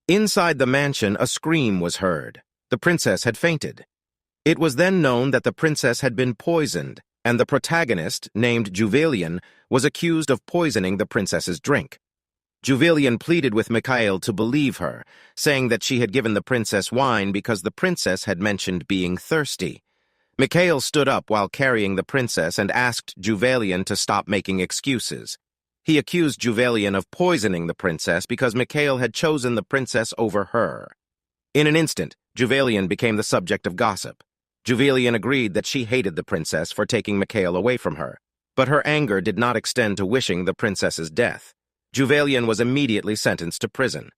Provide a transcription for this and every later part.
Inside the mansion, a scream was heard. The princess had fainted. It was then known that the princess had been poisoned, and the protagonist, named Juvelian, was accused of poisoning the princess's drink. Juvelian pleaded with Mikhail to believe her, saying that she had given the princess wine because the princess had mentioned being thirsty. Mikhail stood up while carrying the princess and asked Juvelian to stop making excuses. He accused Juvelian of poisoning the princess because Mikhail had chosen the princess over her. In an instant, Juvelian became the subject of gossip. Juvelian agreed that she hated the princess for taking Mikhail away from her, but her anger did not extend to wishing the princess's death. Juvelian was immediately sentenced to prison.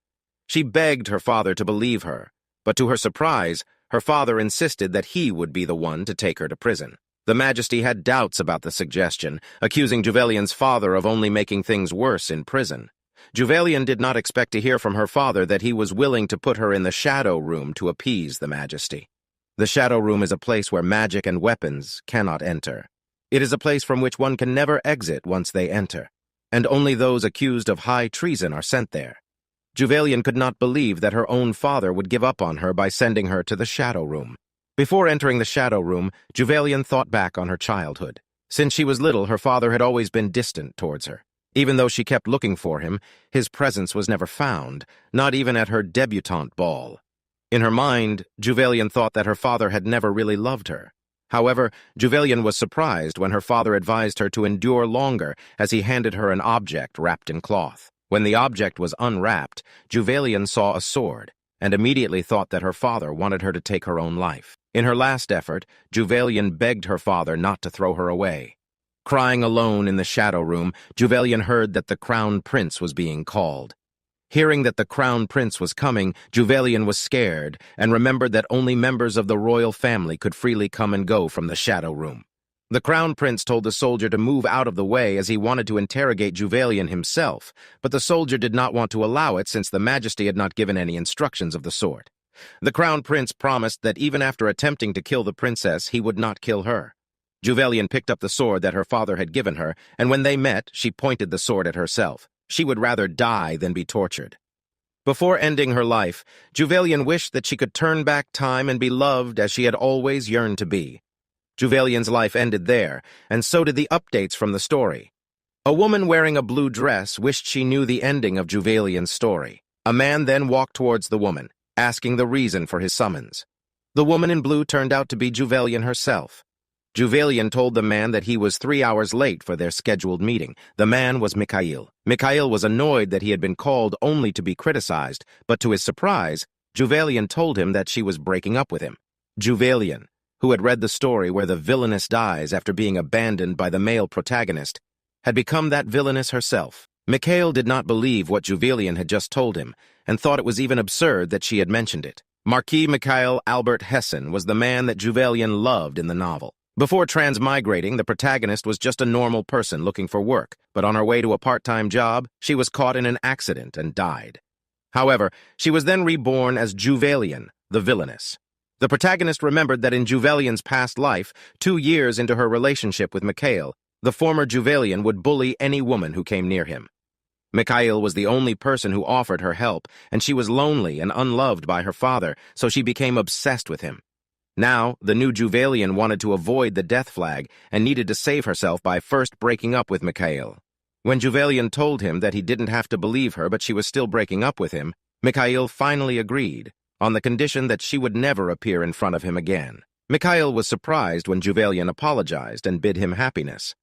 She begged her father to believe her, but to her surprise, her father insisted that he would be the one to take her to prison. The Majesty had doubts about the suggestion, accusing Juvelian's father of only making things worse in prison. Juvelian did not expect to hear from her father that he was willing to put her in the Shadow Room to appease the Majesty. The Shadow Room is a place where magic and weapons cannot enter. It is a place from which one can never exit once they enter, and only those accused of high treason are sent there. Juvelian could not believe that her own father would give up on her by sending her to the Shadow Room. Before entering the Shadow Room, Juvelian thought back on her childhood. Since she was little, her father had always been distant towards her. Even though she kept looking for him, his presence was never found, not even at her debutante ball. In her mind, Juvelian thought that her father had never really loved her. However, Juvelian was surprised when her father advised her to endure longer as he handed her an object wrapped in cloth. When the object was unwrapped, Juvelian saw a sword, and immediately thought that her father wanted her to take her own life. In her last effort, Juvelian begged her father not to throw her away. Crying alone in the Shadow Room, Juvelian heard that the Crown Prince was being called. Hearing that the Crown Prince was coming, Juvelian was scared and remembered that only members of the royal family could freely come and go from the Shadow Room. The Crown Prince told the soldier to move out of the way as he wanted to interrogate Juvelian himself, but the soldier did not want to allow it since the Majesty had not given any instructions of the sort. The Crown Prince promised that even after attempting to kill the princess, he would not kill her. Juvelian picked up the sword that her father had given her, and when they met, she pointed the sword at herself. She would rather die than be tortured. Before ending her life, Juvelian wished that she could turn back time and be loved as she had always yearned to be. Juvelian's life ended there, and so did the updates from the story. A woman wearing a blue dress wished she knew the ending of Juvelian's story. A man then walked towards the woman, asking the reason for his summons. The woman in blue turned out to be Juvelian herself. Juvelian told the man that he was 3 hours late for their scheduled meeting. The man was Mikhail. Mikhail was annoyed that he had been called only to be criticized, but to his surprise, Juvelian told him that she was breaking up with him. Juvelian, who had read the story where the villainess dies after being abandoned by the male protagonist, had become that villainess herself. Mikhail did not believe what Juvelian had just told him, and thought it was even absurd that she had mentioned it. Marquis Mikhail Albert Hessen was the man that Juvelian loved in the novel. Before transmigrating, the protagonist was just a normal person looking for work, but on her way to a part-time job, she was caught in an accident and died. However, she was then reborn as Juvelian, the villainess. The protagonist remembered that in Juvelian's past life, 2 years into her relationship with Mikhail, the former Juvelian would bully any woman who came near him. Mikhail was the only person who offered her help, and she was lonely and unloved by her father, so she became obsessed with him. Now, the new Juvelian wanted to avoid the death flag and needed to save herself by first breaking up with Mikhail. When Juvelian told him that he didn't have to believe her but she was still breaking up with him, Mikhail finally agreed, on the condition that she would never appear in front of him again. Mikhail was surprised when Juvelian apologized and bid him happiness.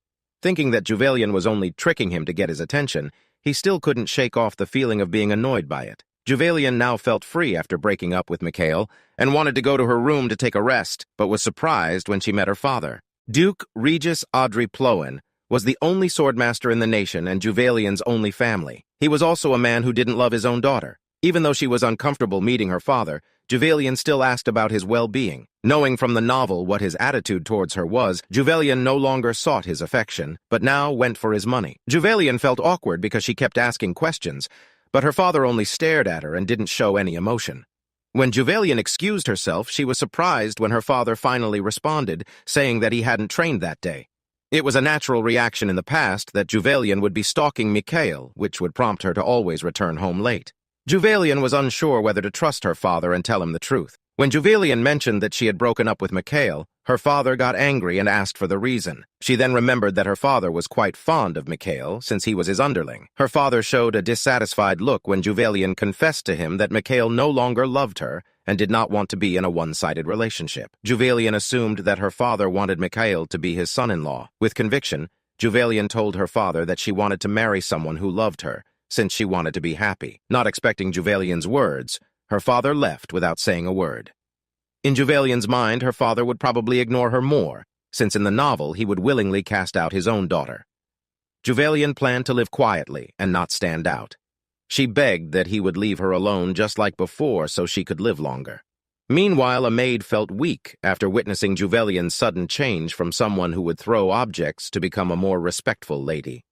Thinking that Juvelian was only tricking him to get his attention, he still couldn't shake off the feeling of being annoyed by it. Juvelian now felt free after breaking up with Mikhail and wanted to go to her room to take a rest, but was surprised when she met her father. Duke Regis Audrey Ploen was the only swordmaster in the nation and Juvelian's only family. He was also a man who didn't love his own daughter. Even though she was uncomfortable meeting her father, Juvelian still asked about his well-being. Knowing from the novel what his attitude towards her was, Juvelian no longer sought his affection, but now went for his money. Juvelian felt awkward because she kept asking questions, but her father only stared at her and didn't show any emotion. When Juvelian excused herself, she was surprised when her father finally responded, saying that he hadn't trained that day. It was a natural reaction in the past that Juvelian would be stalking Mikhail, which would prompt her to always return home late. Juvelian was unsure whether to trust her father and tell him the truth. When Juvelian mentioned that she had broken up with Mikhail, her father got angry and asked for the reason. She then remembered that her father was quite fond of Mikhail since he was his underling. Her father showed a dissatisfied look when Juvelian confessed to him that Mikhail no longer loved her and did not want to be in a one-sided relationship. Juvelian assumed that her father wanted Mikhail to be his son-in-law. With conviction, Juvelian told her father that she wanted to marry someone who loved her, since she wanted to be happy. Not expecting Juvelian's words, her father left without saying a word. In Juvelian's mind, her father would probably ignore her more, since in the novel he would willingly cast out his own daughter. Juvelian planned to live quietly and not stand out. She begged that he would leave her alone just like before so she could live longer. Meanwhile, a maid felt weak after witnessing Juvelian's sudden change from someone who would throw objects to become a more respectful lady.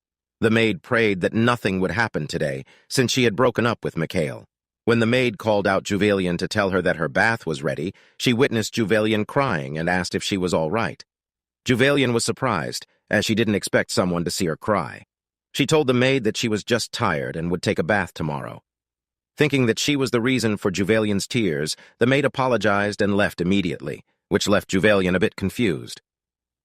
The maid prayed that nothing would happen today, since she had broken up with Mikhail. When the maid called out Juvelian to tell her that her bath was ready, she witnessed Juvelian crying and asked if she was all right. Juvelian was surprised, as she didn't expect someone to see her cry. She told the maid that she was just tired and would take a bath tomorrow. Thinking that she was the reason for Juvelian's tears, the maid apologized and left immediately, which left Juvelian a bit confused.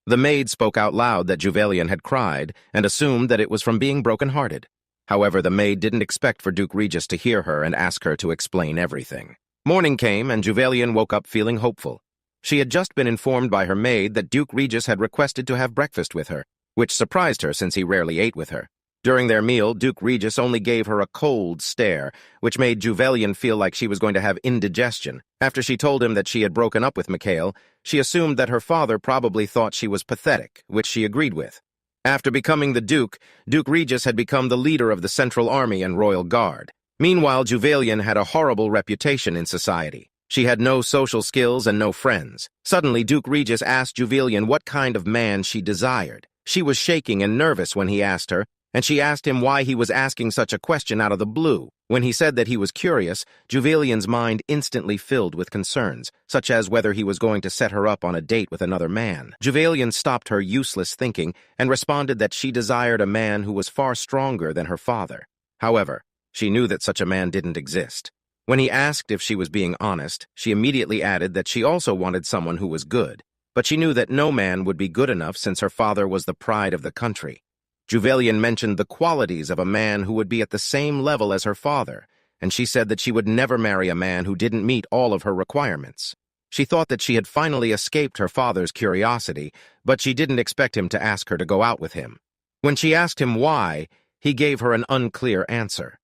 The maid spoke out loud that Juvelian had cried and assumed that it was from being broken-hearted. However, the maid didn't expect for Duke Regis to hear her and ask her to explain everything. Morning came, and Juvelian woke up feeling hopeful. She had just been informed by her maid that Duke Regis had requested to have breakfast with her, which surprised her since he rarely ate with her. During their meal, Duke Regis only gave her a cold stare, which made Juvelian feel like she was going to have indigestion. After she told him that she had broken up with Mikhail, she assumed that her father probably thought she was pathetic, which she agreed with. After becoming the Duke, Duke Regis had become the leader of the Central Army and Royal Guard. Meanwhile, Juvelian had a horrible reputation in society. She had no social skills and no friends. Suddenly, Duke Regis asked Juvelian what kind of man she desired. She was shaking and nervous when he asked her, and she asked him why he was asking such a question out of the blue. When he said that he was curious, Juvelian's mind instantly filled with concerns, such as whether he was going to set her up on a date with another man. Juvelian stopped her useless thinking and responded that she desired a man who was far stronger than her father. However, she knew that such a man didn't exist. When he asked if she was being honest, she immediately added that she also wanted someone who was good, but she knew that no man would be good enough since her father was the pride of the country. Juvelian mentioned the qualities of a man who would be at the same level as her father, and she said that she would never marry a man who didn't meet all of her requirements. She thought that she had finally escaped her father's curiosity, but she didn't expect him to ask her to go out with him. When she asked him why, he gave her an unclear answer.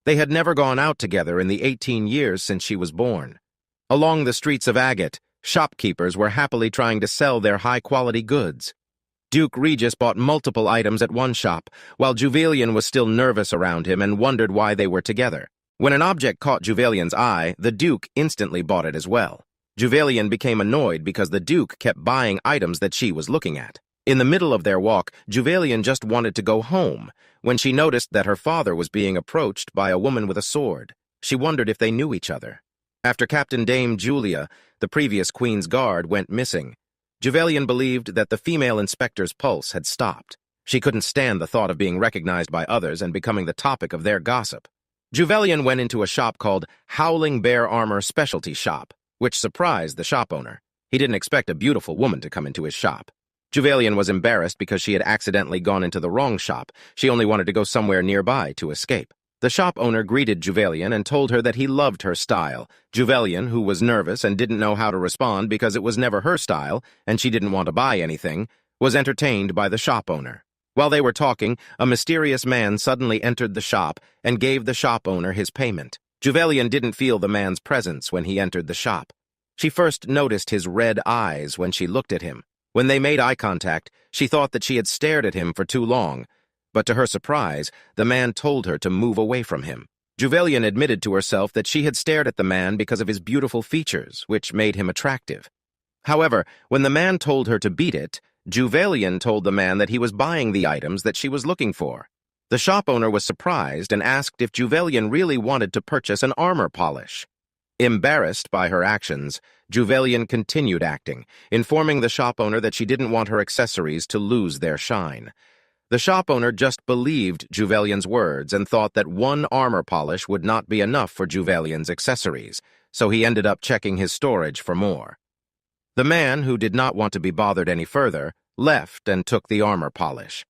They had never gone out together in the 18 years since she was born. Along the streets of Agate, shopkeepers were happily trying to sell their high-quality goods. Duke Regis bought multiple items at one shop, while Juvelian was still nervous around him and wondered why they were together. When an object caught Juvelian's eye, the Duke instantly bought it as well. Juvelian became annoyed because the Duke kept buying items that she was looking at. In the middle of their walk, Juvelian just wanted to go home, when she noticed that her father was being approached by a woman with a sword. She wondered if they knew each other. After Captain Dame Julia, the previous Queen's Guard, went missing, Juvelian believed that the female inspector's pulse had stopped. She couldn't stand the thought of being recognized by others and becoming the topic of their gossip. Juvelian went into a shop called Howling Bear Armor Specialty Shop, which surprised the shop owner. He didn't expect a beautiful woman to come into his shop. Juvelian was embarrassed because she had accidentally gone into the wrong shop. She only wanted to go somewhere nearby to escape. The shop owner greeted Juvelian and told her that he loved her style. Juvelian, who was nervous and didn't know how to respond because it was never her style and she didn't want to buy anything, was entertained by the shop owner. While they were talking, a mysterious man suddenly entered the shop and gave the shop owner his payment. Juvelian didn't feel the man's presence when he entered the shop. She first noticed his red eyes when she looked at him. When they made eye contact, she thought that she had stared at him for too long, but to her surprise, the man told her to move away from him. Juvelian admitted to herself that she had stared at the man because of his beautiful features, which made him attractive. However, when the man told her to beat it, Juvelian told the man that he was buying the items that she was looking for. The shop owner was surprised and asked if Juvelian really wanted to purchase an armor polish. Embarrassed by her actions, Juvelian continued acting, informing the shop owner that she didn't want her accessories to lose their shine. The shop owner just believed Juvelian's words and thought that one armor polish would not be enough for Juvelian's accessories, so he ended up checking his storage for more. The man, who did not want to be bothered any further, left and took the armor polish.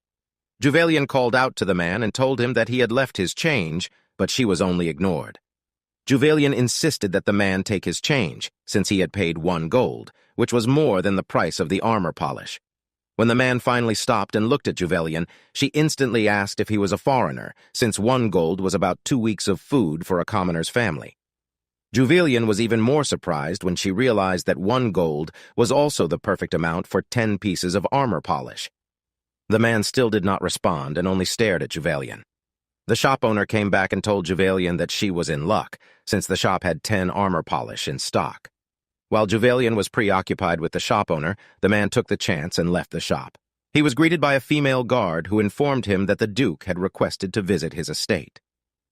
Juvelian called out to the man and told him that he had left his change, but she was only ignored. Juvelian insisted that the man take his change, since he had paid 1 gold, which was more than the price of the armor polish. When the man finally stopped and looked at Juvelian, she instantly asked if he was a foreigner, since 1 gold was about 2 weeks of food for a commoner's family. Juvelian was even more surprised when she realized that 1 gold was also the perfect amount for 10 pieces of armor polish. The man still did not respond and only stared at Juvelian. The shop owner came back and told Juvelian that she was in luck, since the shop had 10 armor polish in stock. While Juvelian was preoccupied with the shop owner, the man took the chance and left the shop. He was greeted by a female guard who informed him that the Duke had requested to visit his estate.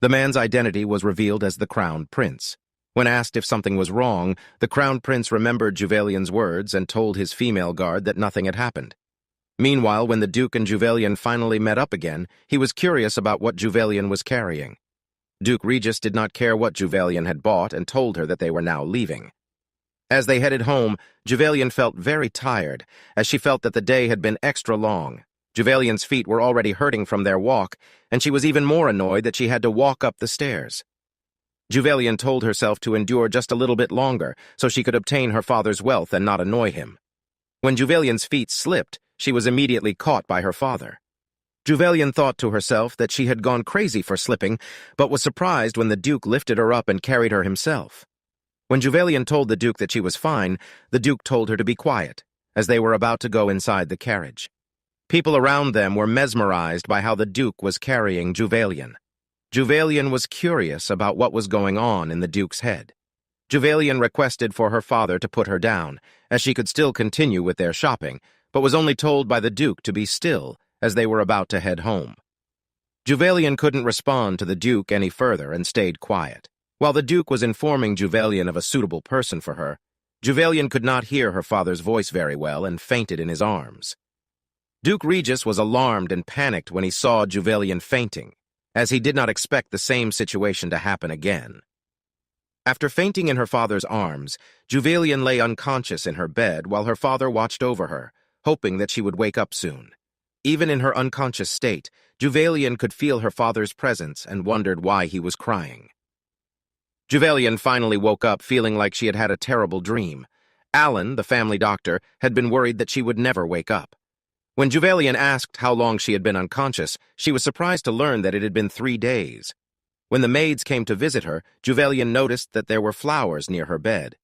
The man's identity was revealed as the Crown Prince. When asked if something was wrong, the Crown Prince remembered Juvelian's words and told his female guard that nothing had happened. Meanwhile, when the Duke and Juvelian finally met up again, he was curious about what Juvelian was carrying. Duke Regis did not care what Juvelian had bought and told her that they were now leaving. As they headed home, Juvelian felt very tired, as she felt that the day had been extra long. Juvelian's feet were already hurting from their walk, and she was even more annoyed that she had to walk up the stairs. Juvelian told herself to endure just a little bit longer so she could obtain her father's wealth and not annoy him. When Juvelian's feet slipped, she was immediately caught by her father. Juvelian thought to herself that she had gone crazy for slipping, but was surprised when the Duke lifted her up and carried her himself. When Juvelian told the Duke that she was fine, the Duke told her to be quiet, as they were about to go inside the carriage. People around them were mesmerized by how the Duke was carrying Juvelian. Juvelian was curious about what was going on in the Duke's head. Juvelian requested for her father to put her down, as she could still continue with their shopping, but was only told by the Duke to be still, as they were about to head home. Juvelian couldn't respond to the Duke any further and stayed quiet. While the Duke was informing Juvelian of a suitable person for her, Juvelian could not hear her father's voice very well and fainted in his arms. Duke Regis was alarmed and panicked when he saw Juvelian fainting, as he did not expect the same situation to happen again. After fainting in her father's arms, Juvelian lay unconscious in her bed while her father watched over her, hoping that she would wake up soon. Even in her unconscious state, Juvelian could feel her father's presence and wondered why he was crying. Juvelian finally woke up feeling like she had had a terrible dream. Alan, the family doctor, had been worried that she would never wake up. When Juvelian asked how long she had been unconscious, she was surprised to learn that it had been 3 days. When the maids came to visit her, Juvelian noticed that there were flowers near her bed.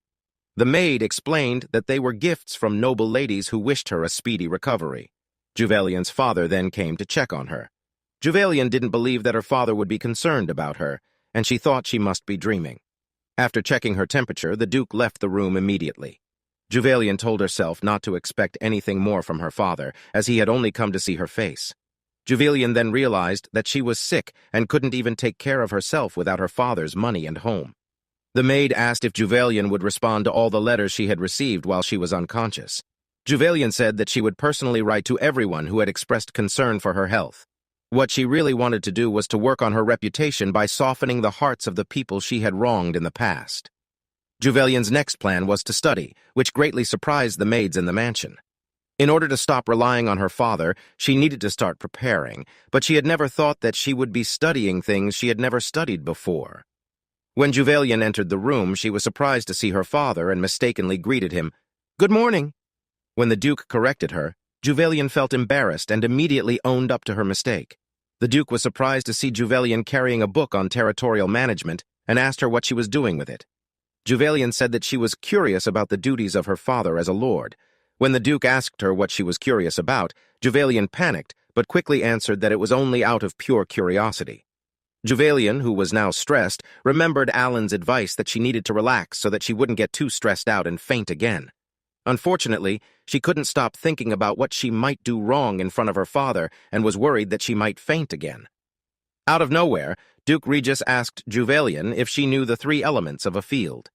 The maid explained that they were gifts from noble ladies who wished her a speedy recovery. Juvelian's father then came to check on her. Juvelian didn't believe that her father would be concerned about her, and she thought she must be dreaming. After checking her temperature, the Duke left the room immediately. Juvelian told herself not to expect anything more from her father, as he had only come to see her face. Juvelian then realized that she was sick and couldn't even take care of herself without her father's money and home. The maid asked if Juvelian would respond to all the letters she had received while she was unconscious. Juvelian said that she would personally write to everyone who had expressed concern for her health. What she really wanted to do was to work on her reputation by softening the hearts of the people she had wronged in the past. Juvelian's next plan was to study, which greatly surprised the maids in the mansion. In order to stop relying on her father, she needed to start preparing, but she had never thought that she would be studying things she had never studied before. When Juvelian entered the room, she was surprised to see her father and mistakenly greeted him, "Good morning." When the Duke corrected her, Juvelian felt embarrassed and immediately owned up to her mistake. The Duke was surprised to see Juvelian carrying a book on territorial management and asked her what she was doing with it. Juvelian said that she was curious about the duties of her father as a lord. When the Duke asked her what she was curious about, Juvelian panicked, but quickly answered that it was only out of pure curiosity. Juvelian, who was now stressed, remembered Alan's advice that she needed to relax so that she wouldn't get too stressed out and faint again. Unfortunately, she couldn't stop thinking about what she might do wrong in front of her father and was worried that she might faint again. Out of nowhere, Duke Regis asked Juvelian if she knew the 3 elements of a field.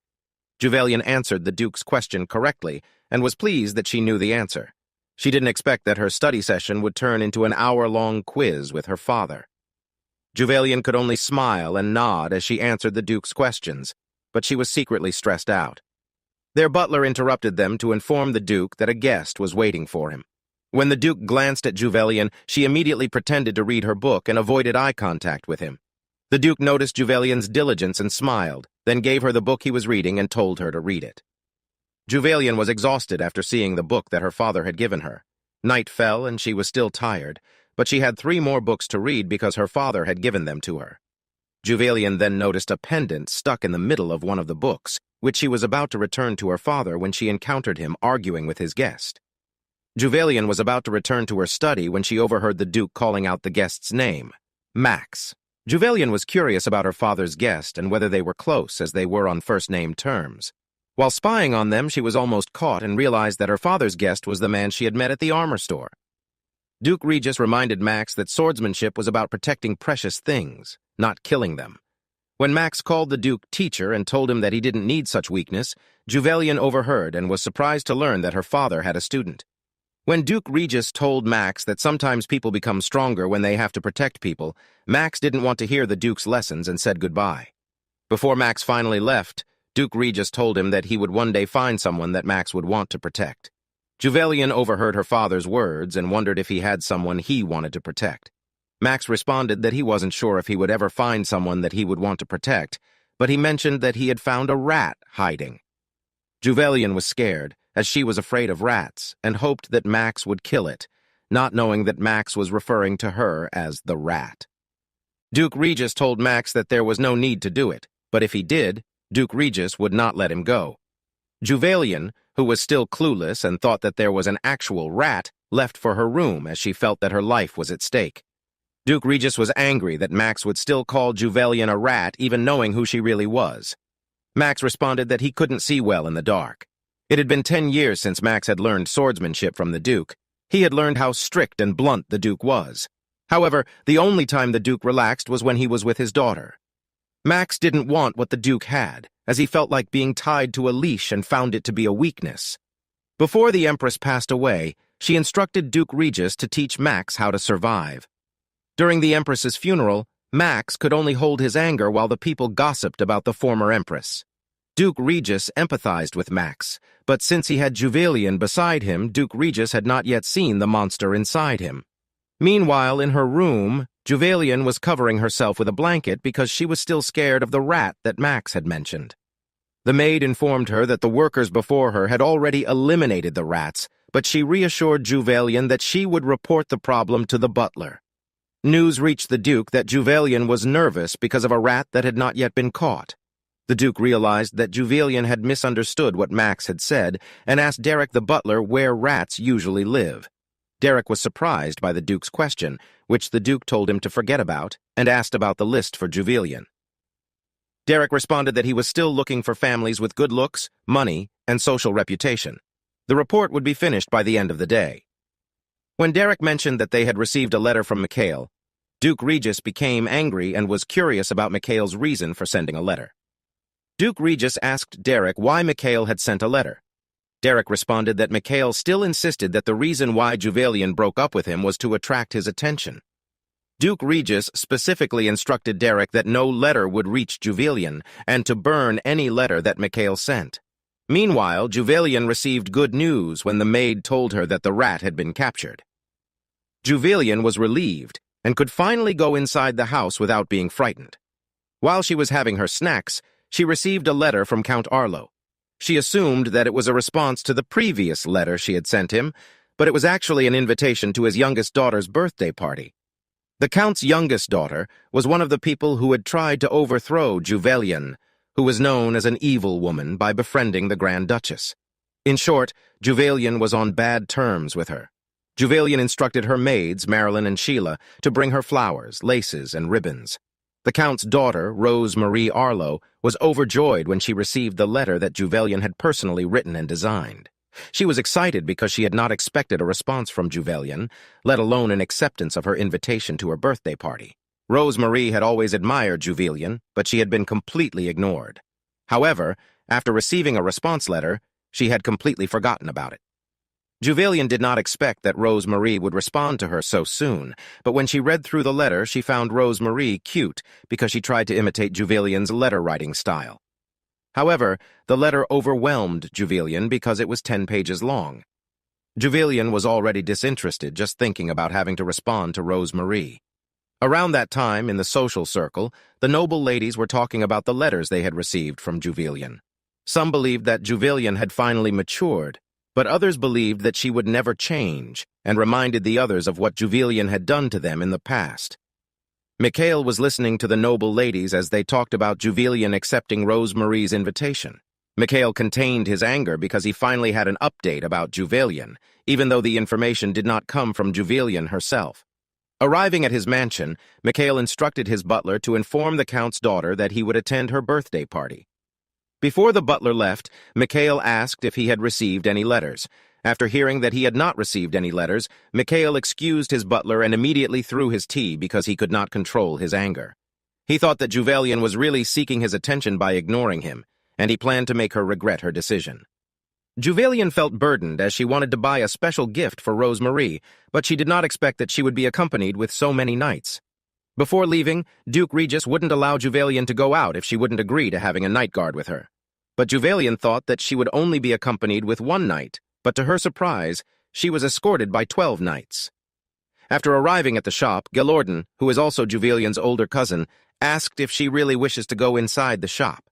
Juvelian answered the Duke's question correctly and was pleased that she knew the answer. She didn't expect that her study session would turn into an hour-long quiz with her father. Juvelian could only smile and nod as she answered the Duke's questions, but she was secretly stressed out. Their butler interrupted them to inform the Duke that a guest was waiting for him. When the Duke glanced at Juvelian, she immediately pretended to read her book and avoided eye contact with him. The Duke noticed Juvelian's diligence and smiled, then gave her the book he was reading and told her to read it. Juvelian was exhausted after seeing the book that her father had given her. Night fell and she was still tired, but she had 3 more books to read because her father had given them to her. Juvelian then noticed a pendant stuck in the middle of one of the books, which she was about to return to her father when she encountered him arguing with his guest. Juvelian was about to return to her study when she overheard the Duke calling out the guest's name, Max. Juvelian was curious about her father's guest and whether they were close, as they were on first-name terms. While spying on them, she was almost caught and realized that her father's guest was the man she had met at the armor store. Duke Regis reminded Max that swordsmanship was about protecting precious things, not killing them. When Max called the Duke teacher and told him that he didn't need such weakness, Juvelian overheard and was surprised to learn that her father had a student. When Duke Regis told Max that sometimes people become stronger when they have to protect people, Max didn't want to hear the Duke's lessons and said goodbye. Before Max finally left, Duke Regis told him that he would one day find someone that Max would want to protect. Juvelian overheard her father's words and wondered if he had someone he wanted to protect. Max responded that he wasn't sure if he would ever find someone that he would want to protect, but he mentioned that he had found a rat hiding. Juvelian was scared, as she was afraid of rats, and hoped that Max would kill it, not knowing that Max was referring to her as the rat. Duke Regis told Max that there was no need to do it, but if he did, Duke Regis would not let him go. Juvelian, who was still clueless and thought that there was an actual rat, left for her room as she felt that her life was at stake. Duke Regis was angry that Max would still call Juvelian a rat even knowing who she really was. Max responded that he couldn't see well in the dark. It had been 10 years since Max had learned swordsmanship from the Duke. He had learned how strict and blunt the Duke was. However, the only time the Duke relaxed was when he was with his daughter. Max didn't want what the Duke had, as he felt like being tied to a leash and found it to be a weakness. Before the Empress passed away, she instructed Duke Regis to teach Max how to survive. During the Empress's funeral, Max could only hold his anger while the people gossiped about the former Empress. Duke Regis empathized with Max, but since he had Juvelian beside him, Duke Regis had not yet seen the monster inside him. Meanwhile, in her room, Juvelian was covering herself with a blanket because she was still scared of the rat that Max had mentioned. The maid informed her that the workers before her had already eliminated the rats, but she reassured Juvelian that she would report the problem to the butler. News reached the Duke that Juvelian was nervous because of a rat that had not yet been caught. The Duke realized that Juvelian had misunderstood what Max had said and asked Derek the butler where rats usually live. Derek was surprised by the Duke's question, which the Duke told him to forget about, and asked about the list for Juvelian. Derek responded that he was still looking for families with good looks, money, and social reputation. The report would be finished by the end of the day. When Derek mentioned that they had received a letter from Mikhail, Duke Regis became angry and was curious about Mikhail's reason for sending a letter. Duke Regis asked Derek why Mikhail had sent a letter. Derek responded that Mikhail still insisted that the reason why Juvelian broke up with him was to attract his attention. Duke Regis specifically instructed Derek that no letter would reach Juvelian and to burn any letter that Mikhail sent. Meanwhile, Juvelian received good news when the maid told her that the rat had been captured. Juvelian was relieved and could finally go inside the house without being frightened. While she was having her snacks, she received a letter from Count Arlo. She assumed that it was a response to the previous letter she had sent him, but it was actually an invitation to his youngest daughter's birthday party. The Count's youngest daughter was one of the people who had tried to overthrow Juvelian, who was known as an evil woman, by befriending the Grand Duchess. In short, Juvelian was on bad terms with her. Juvelian instructed her maids, Marilyn and Sheila, to bring her flowers, laces, and ribbons. The Count's daughter, Rose Marie Arlo, was overjoyed when she received the letter that Juvelian had personally written and designed. She was excited because she had not expected a response from Juvelian, let alone an acceptance of her invitation to her birthday party. Rose Marie had always admired Juvelian, but she had been completely ignored. However, after receiving a response letter, she had completely forgotten about it. Juvelian did not expect that Rose Marie would respond to her so soon, but when she read through the letter, she found Rose Marie cute because she tried to imitate Juvelian's letter-writing style. However, the letter overwhelmed Juvelian because it was 10 pages long. Juvelian was already disinterested just thinking about having to respond to Rose Marie. Around that time, in the social circle, the noble ladies were talking about the letters they had received from Juvelian. Some believed that Juvelian had finally matured, but others believed that she would never change and reminded the others of what Juvelian had done to them in the past. Mikhail was listening to the noble ladies as they talked about Juvelian accepting Rose Marie's invitation. Mikhail contained his anger because he finally had an update about Juvelian, even though the information did not come from Juvelian herself. Arriving at his mansion, Mikhail instructed his butler to inform the count's daughter that he would attend her birthday party. Before the butler left, Mikhail asked if he had received any letters. After hearing that he had not received any letters, Mikhail excused his butler and immediately threw his tea because he could not control his anger. He thought that Juvelian was really seeking his attention by ignoring him, and he planned to make her regret her decision. Juvelian felt burdened as she wanted to buy a special gift for Rose Marie, but she did not expect that she would be accompanied with so many knights. Before leaving, Duke Regis wouldn't allow Juvelian to go out if she wouldn't agree to having a night guard with her. But Juvelian thought that she would only be accompanied with one knight, but to her surprise, she was escorted by 12 knights. After arriving at the shop, Gelorden, who is also Juvelian's older cousin, asked if she really wishes to go inside the shop.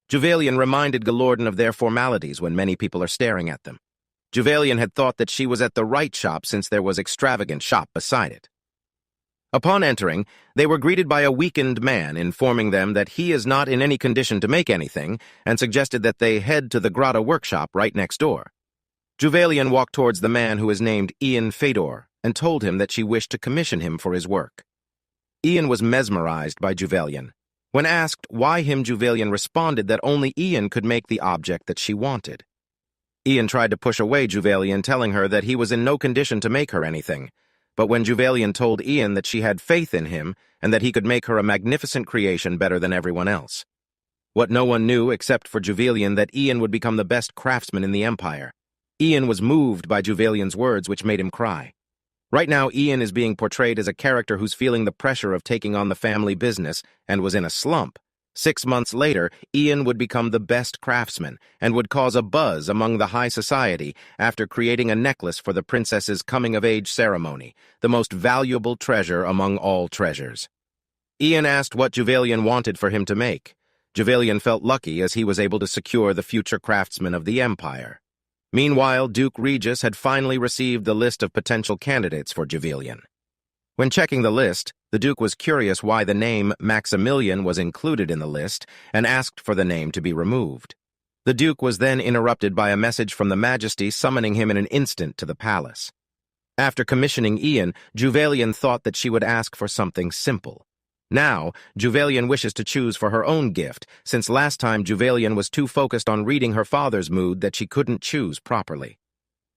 Juvelian reminded Gelorden of their formalities when many people are staring at them. Juvelian had thought that she was at the right shop since there was extravagant shop beside it. Upon entering, they were greeted by a weakened man informing them that he is not in any condition to make anything and suggested that they head to the Grotto workshop right next door. Juvelian walked towards the man who is named Ian Fedor and told him that she wished to commission him for his work. Ian was mesmerized by Juvelian. When asked why him, Juvelian responded that only Ian could make the object that she wanted. Ian tried to push away Juvelian, telling her that he was in no condition to make her anything, but when Juvelian told Ian that she had faith in him and that he could make her a magnificent creation better than everyone else. What no one knew except for Juvelian that Ian would become the best craftsman in the empire. Ian was moved by Juvelian's words, which made him cry. Right now, Ian is being portrayed as a character who's feeling the pressure of taking on the family business and was in a slump. 6 months later, Ian would become the best craftsman and would cause a buzz among the high society after creating a necklace for the princess's coming-of-age ceremony, the most valuable treasure among all treasures. Ian asked what Juvelian wanted for him to make. Juvelian felt lucky as he was able to secure the future craftsman of the empire. Meanwhile, Duke Regis had finally received the list of potential candidates for Juvelian. When checking the list, the Duke was curious why the name Maximilian was included in the list and asked for the name to be removed. The Duke was then interrupted by a message from the Majesty summoning him in an instant to the palace. After commissioning Ian, Juvelian thought that she would ask for something simple. Now, Juvelian wishes to choose for her own gift, since last time Juvelian was too focused on reading her father's mood that she couldn't choose properly.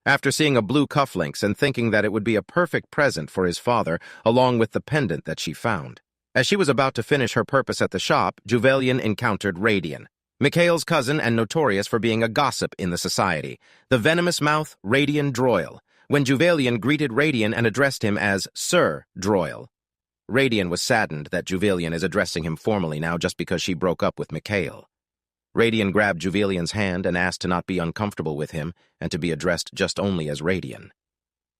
After seeing a blue cufflinks and thinking that it would be a perfect present for his father, along with the pendant that she found. As she was about to finish her purpose at the shop, Juvelian encountered Radian, Mikhail's cousin and notorious for being a gossip in the society, the venomous mouth Radian Droyle. When Juvelian greeted Radian and addressed him as Sir Droyle, Radian was saddened that Juvelian is addressing him formally now just because she broke up with Mikhail. Radian grabbed Juvelian's hand and asked to not be uncomfortable with him and to be addressed just only as Radian.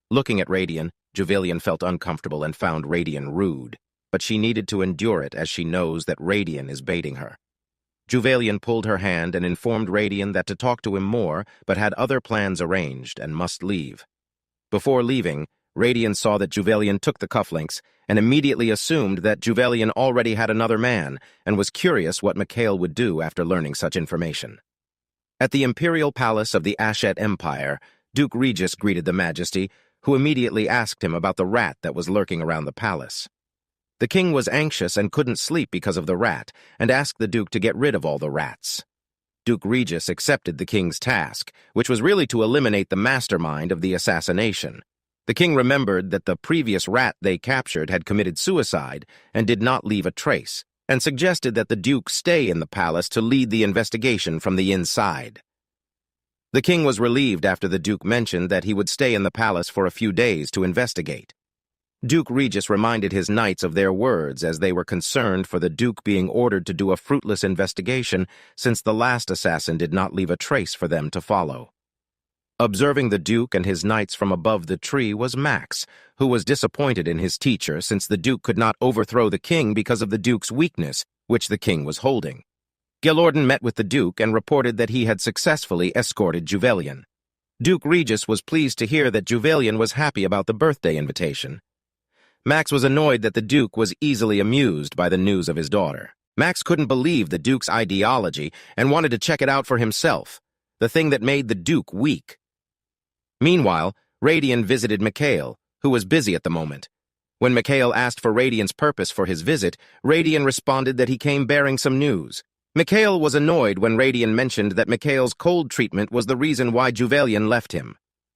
Looking at Radian, Juvelian felt uncomfortable and found Radian rude, but she needed to endure it as she knows that Radian is baiting her. Juvelian pulled her hand and informed Radian that to talk to him more, but had other plans arranged and must leave. Before leaving, Radian saw that Juvelian took the cufflinks and immediately assumed that Juvelian already had another man and was curious what Mikhail would do after learning such information. At the imperial palace of the Ashet Empire, Duke Regis greeted the Majesty, who immediately asked him about the rat that was lurking around the palace. The king was anxious and couldn't sleep because of the rat and asked the Duke to get rid of all the rats. Duke Regis accepted the king's task, which was really to eliminate the mastermind of the assassination. The king remembered that the previous rat they captured had committed suicide and did not leave a trace, and suggested that the Duke stay in the palace to lead the investigation from the inside. The king was relieved after the Duke mentioned that he would stay in the palace for a few days to investigate. Duke Regis reminded his knights of their words as they were concerned for the Duke being ordered to do a fruitless investigation since the last assassin did not leave a trace for them to follow. Observing the Duke and his knights from above the tree was Max, who was disappointed in his teacher since the Duke could not overthrow the king because of the Duke's weakness, which the king was holding. Gelorden met with the Duke and reported that he had successfully escorted Juvelian. Duke Regis was pleased to hear that Juvelian was happy about the birthday invitation. Max was annoyed that the Duke was easily amused by the news of his daughter. Max couldn't believe the Duke's ideology and wanted to check it out for himself, the thing that made the Duke weak. Meanwhile, Radian visited Mikhail, who was busy at the moment. When Mikhail asked for Radian's purpose for his visit, Radian responded that he came bearing some news. Mikhail was annoyed when Radian mentioned that Mikhail's cold treatment was the reason why Juvelian left him.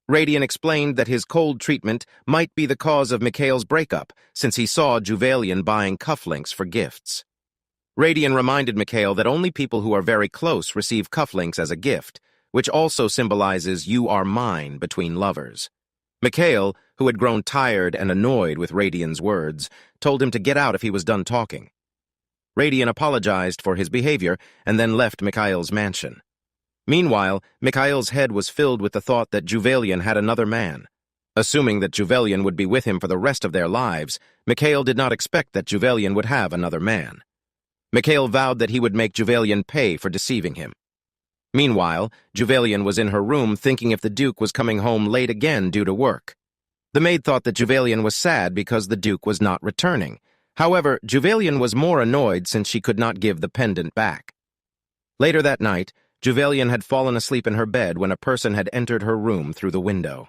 Radian explained that his cold treatment might be the cause of Mikhail's breakup, since he saw Juvelian buying cufflinks for gifts. Radian reminded Mikhail that only people who are very close receive cufflinks as a gift, which also symbolizes "you are mine" between lovers. Mikhail, who had grown tired and annoyed with Radian's words, told him to get out if he was done talking. Radian apologized for his behavior and then left Mikhail's mansion. Meanwhile, Mikhail's head was filled with the thought that Juvelian had another man. Assuming that Juvelian would be with him for the rest of their lives, Mikhail did not expect that Juvelian would have another man. Mikhail vowed that he would make Juvelian pay for deceiving him. Meanwhile, Juvelian was in her room thinking if the Duke was coming home late again due to work. The maid thought that Juvelian was sad because the Duke was not returning. However, Juvelian was more annoyed since she could not give the pendant back. Later that night, Juvelian had fallen asleep in her bed when a person had entered her room through the window.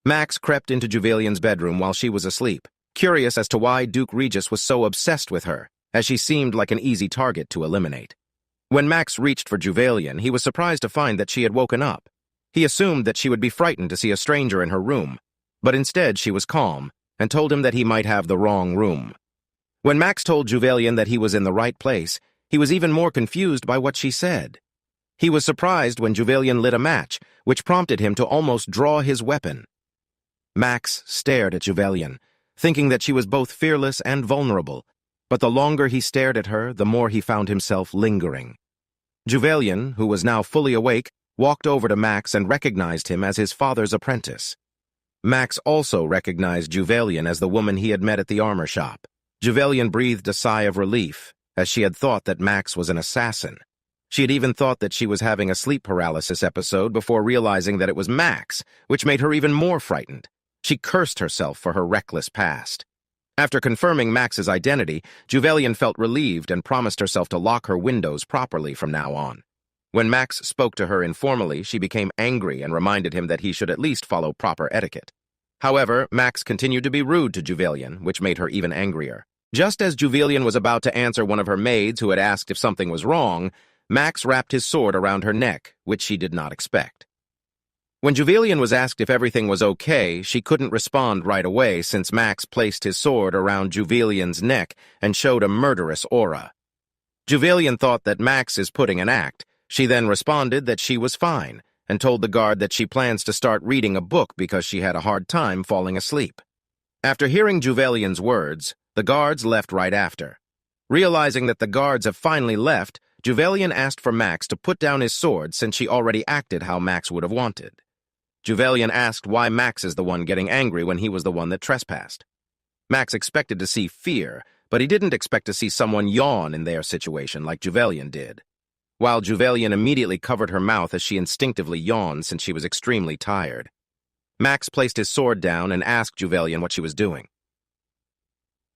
Max crept into Juvelian's bedroom while she was asleep, curious as to why Duke Regis was so obsessed with her, as she seemed like an easy target to eliminate. When Max reached for Juvelian, he was surprised to find that she had woken up. He assumed that she would be frightened to see a stranger in her room, but instead she was calm and told him that he might have the wrong room. When Max told Juvelian that he was in the right place, he was even more confused by what she said. He was surprised when Juvelian lit a match, which prompted him to almost draw his weapon. Max stared at Juvelian, thinking that she was both fearless and vulnerable, but the longer he stared at her, the more he found himself lingering. Juvelian, who was now fully awake, walked over to Max and recognized him as his father's apprentice. Max also recognized Juvelian as the woman he had met at the armor shop. Juvelian breathed a sigh of relief, as she had thought that Max was an assassin. She had even thought that she was having a sleep paralysis episode before realizing that it was Max, which made her even more frightened. She cursed herself for her reckless past. After confirming Max's identity, Juvelian felt relieved and promised herself to lock her windows properly from now on. When Max spoke to her informally, she became angry and reminded him that he should at least follow proper etiquette. However, Max continued to be rude to Juvelian, which made her even angrier. Just as Juvelian was about to answer one of her maids who had asked if something was wrong, Max wrapped his sword around her neck, which she did not expect. When Juvelian was asked if everything was okay, she couldn't respond right away since Max placed his sword around Juvelian's neck and showed a murderous aura. Juvelian thought that Max is putting an act. She then responded that she was fine and told the guard that she plans to start reading a book because she had a hard time falling asleep. After hearing Juvelian's words, the guards left right after. Realizing that the guards have finally left, Juvelian asked for Max to put down his sword since she already acted how Max would have wanted. Juvelian asked why Max is the one getting angry when he was the one that trespassed. Max expected to see fear, but he didn't expect to see someone yawn in their situation like Juvelian did. While Juvelian immediately covered her mouth as she instinctively yawned since she was extremely tired. Max placed his sword down and asked Juvelian what she was doing.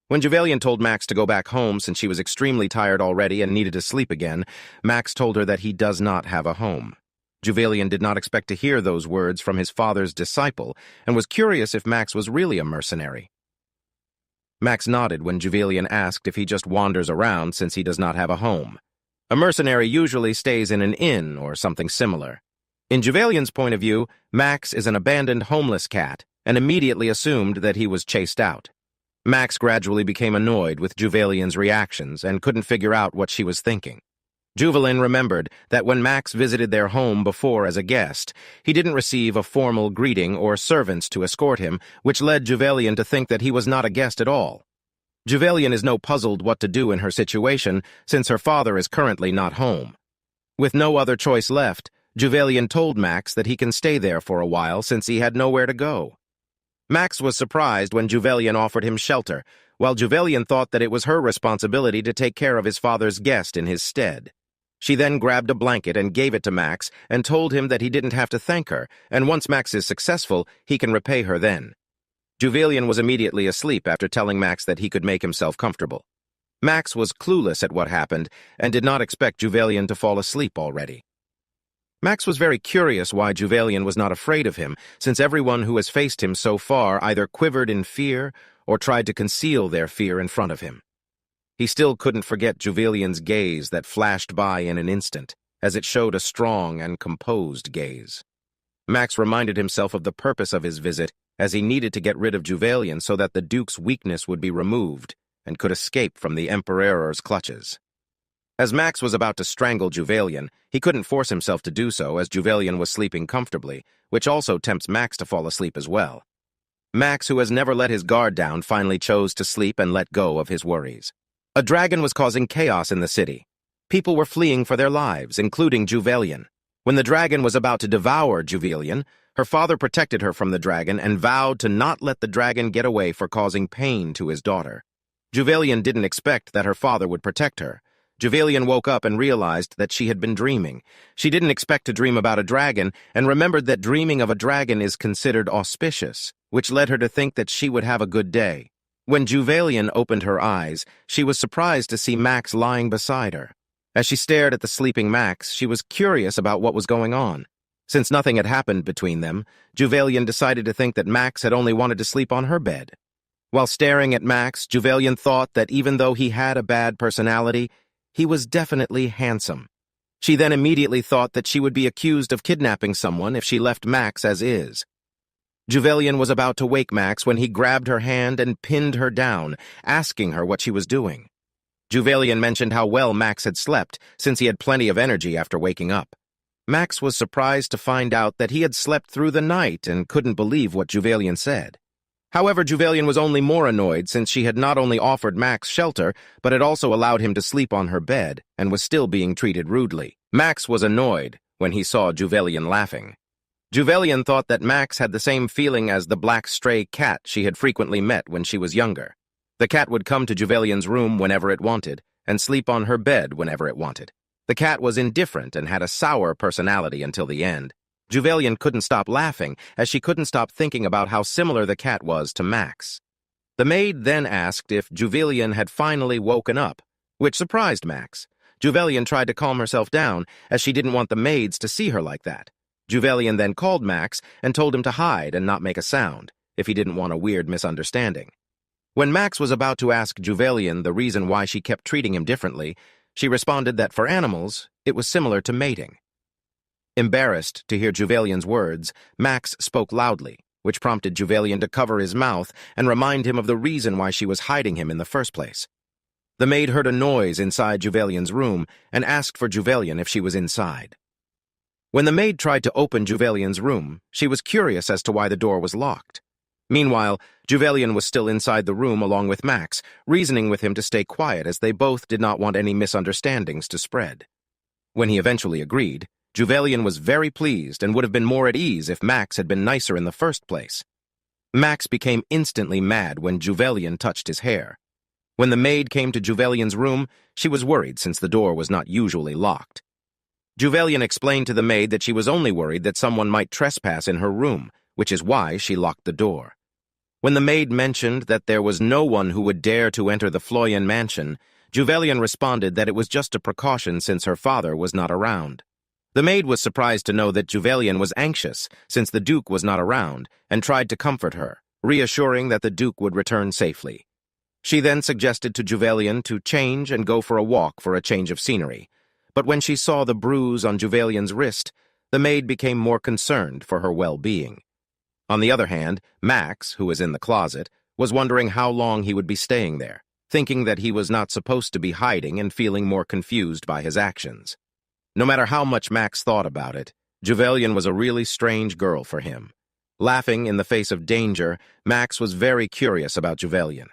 When Juvelian told Max to go back home since she was extremely tired already and needed to sleep again, Max told her that he does not have a home. Juvelian did not expect to hear those words from his father's disciple and was curious if Max was really a mercenary. Max nodded when Juvelian asked if he just wanders around since he does not have a home. A mercenary usually stays in an inn or something similar. In Juvelian's point of view, Max is an abandoned homeless cat and immediately assumed that he was chased out. Max gradually became annoyed with Juvelian's reactions and couldn't figure out what she was thinking. Juvelin remembered that when Max visited their home before as a guest, he didn't receive a formal greeting or servants to escort him, which led Juvelin to think that he was not a guest at all. Juvelin is no puzzled what to do in her situation, since her father is currently not home. With no other choice left, Juvelin told Max that he can stay there for a while since he had nowhere to go. Max was surprised when Juvelin offered him shelter, while Juvelin thought that it was her responsibility to take care of his father's guest in his stead. She then grabbed a blanket and gave it to Max and told him that he didn't have to thank her, and once Max is successful, he can repay her then. Juvelin was immediately asleep after telling Max that he could make himself comfortable. Max was clueless at what happened and did not expect Juvelin to fall asleep already. Max was very curious why Juvelin was not afraid of him, since everyone who has faced him so far either quivered in fear or tried to conceal their fear in front of him. He still couldn't forget Juvelin's gaze that flashed by in an instant, as it showed a strong and composed gaze. Max reminded himself of the purpose of his visit, as he needed to get rid of Juvelin so that the Duke's weakness would be removed and could escape from the Emperor's clutches. As Max was about to strangle Juvelin, he couldn't force himself to do so as Juvelin was sleeping comfortably, which also tempts Max to fall asleep as well. Max, who has never let his guard down, finally chose to sleep and let go of his worries. A dragon was causing chaos in the city. People were fleeing for their lives, including Juvelin. When the dragon was about to devour Juvelin, her father protected her from the dragon and vowed to not let the dragon get away for causing pain to his daughter. Juvelin didn't expect that her father would protect her. Juvelin woke up and realized that she had been dreaming. She didn't expect to dream about a dragon and remembered that dreaming of a dragon is considered auspicious, which led her to think that she would have a good day. When Juvelin opened her eyes, she was surprised to see Max lying beside her. As she stared at the sleeping Max, she was curious about what was going on. Since nothing had happened between them, Juvelin decided to think that Max had only wanted to sleep on her bed. While staring at Max, Juvelin thought that even though he had a bad personality, he was definitely handsome. She then immediately thought that she would be accused of kidnapping someone if she left Max as is. Juvelin was about to wake Max when he grabbed her hand and pinned her down, asking her what she was doing. Juvelin mentioned how well Max had slept, since he had plenty of energy after waking up. Max was surprised to find out that he had slept through the night and couldn't believe what Juvelin said. However, Juvelin was only more annoyed since she had not only offered Max shelter, but had also allowed him to sleep on her bed and was still being treated rudely. Max was annoyed when he saw Juvelin laughing. Juvelin thought that Max had the same feeling as the black stray cat she had frequently met when she was younger. The cat would come to Juvelin's room whenever it wanted and sleep on her bed whenever it wanted. The cat was indifferent and had a sour personality until the end. Juvelin couldn't stop laughing, as she couldn't stop thinking about how similar the cat was to Max. The maid then asked if Juvelin had finally woken up, which surprised Max. Juvelin tried to calm herself down, as she didn't want the maids to see her like that. Juvelin then called Max and told him to hide and not make a sound, if he didn't want a weird misunderstanding. When Max was about to ask Juvelin the reason why she kept treating him differently, she responded that for animals, it was similar to mating. Embarrassed to hear Juvelin's words, Max spoke loudly, which prompted Juvelin to cover his mouth and remind him of the reason why she was hiding him in the first place. The maid heard a noise inside Juvelin's room and asked for Juvelin if she was inside. When the maid tried to open Juvelin's room, she was curious as to why the door was locked. Meanwhile, Juvelin was still inside the room along with Max, reasoning with him to stay quiet as they both did not want any misunderstandings to spread. When he eventually agreed, Juvelin was very pleased and would have been more at ease if Max had been nicer in the first place. Max became instantly mad when Juvelin touched his hair. When the maid came to Juvelin's room, she was worried since the door was not usually locked. Juvelin explained to the maid that she was only worried that someone might trespass in her room, which is why she locked the door. When the maid mentioned that there was no one who would dare to enter the Floyan mansion, Juvelin responded that it was just a precaution since her father was not around. The maid was surprised to know that Juvelin was anxious since the Duke was not around and tried to comfort her, reassuring that the Duke would return safely. She then suggested to Juvelin to change and go for a walk for a change of scenery. But when she saw the bruise on Juvelin's wrist, the maid became more concerned for her well-being. On the other hand, Max, who was in the closet, was wondering how long he would be staying there. thinking that he was not supposed to be hiding and feeling more confused by his actions. No matter how much Max thought about it, Juvelian was a really strange girl for him. Laughing in the face of danger, Max was very curious about Juvelian.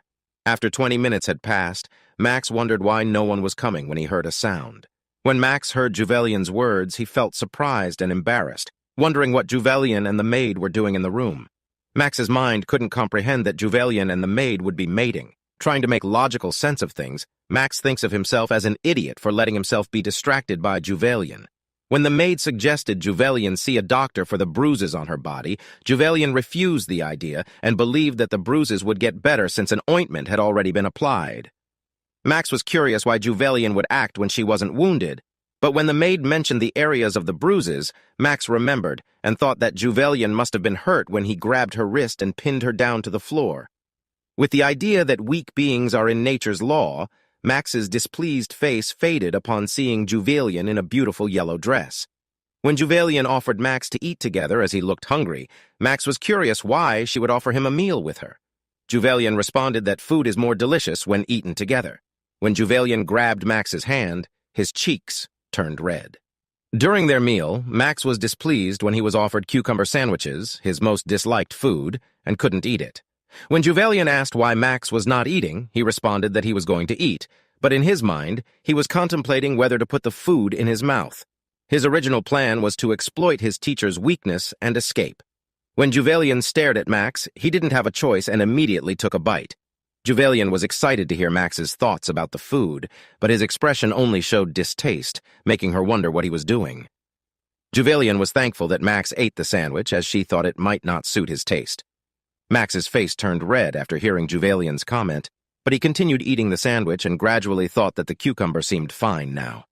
After 20 minutes had passed, Max wondered why no one was coming when he heard a sound. When Max heard Juvelian's words, he felt surprised and embarrassed, wondering what Juvelian and the maid were doing in the room. Max's mind couldn't comprehend that Juvelian and the maid would be mating. Trying to make logical sense of things, Max thinks of himself as an idiot for letting himself be distracted by Juvelian. When the maid suggested Juvelian see a doctor for the bruises on her body, Juvelian refused the idea and believed that the bruises would get better since an ointment had already been applied. Max was curious why Juvelian would act when she wasn't wounded, but when the maid mentioned the areas of the bruises, Max remembered and thought that Juvelian must have been hurt when he grabbed her wrist and pinned her down to the floor. With the idea that weak beings are in nature's law, Max's displeased face faded upon seeing Juvelian in a beautiful yellow dress. When Juvelian offered Max to eat together as he looked hungry, Max was curious why she would offer him a meal with her. Juvelian responded that food is more delicious when eaten together. When Juvelian grabbed Max's hand, his cheeks turned red. During their meal, Max was displeased when he was offered cucumber sandwiches, his most disliked food, and couldn't eat it. When Juvelian asked why Max was not eating, he responded that he was going to eat, but in his mind, he was contemplating whether to put the food in his mouth. His original plan was to exploit his teacher's weakness and escape. When Juvelian stared at Max, he didn't have a choice and immediately took a bite. Juvelian was excited to hear Max's thoughts about the food, but his expression only showed distaste, making her wonder what he was doing. Juvelian was thankful that Max ate the sandwich, as she thought it might not suit his taste. Max's face turned red after hearing Juvelian's comment, but he continued eating the sandwich and gradually thought that the cucumber seemed fine now.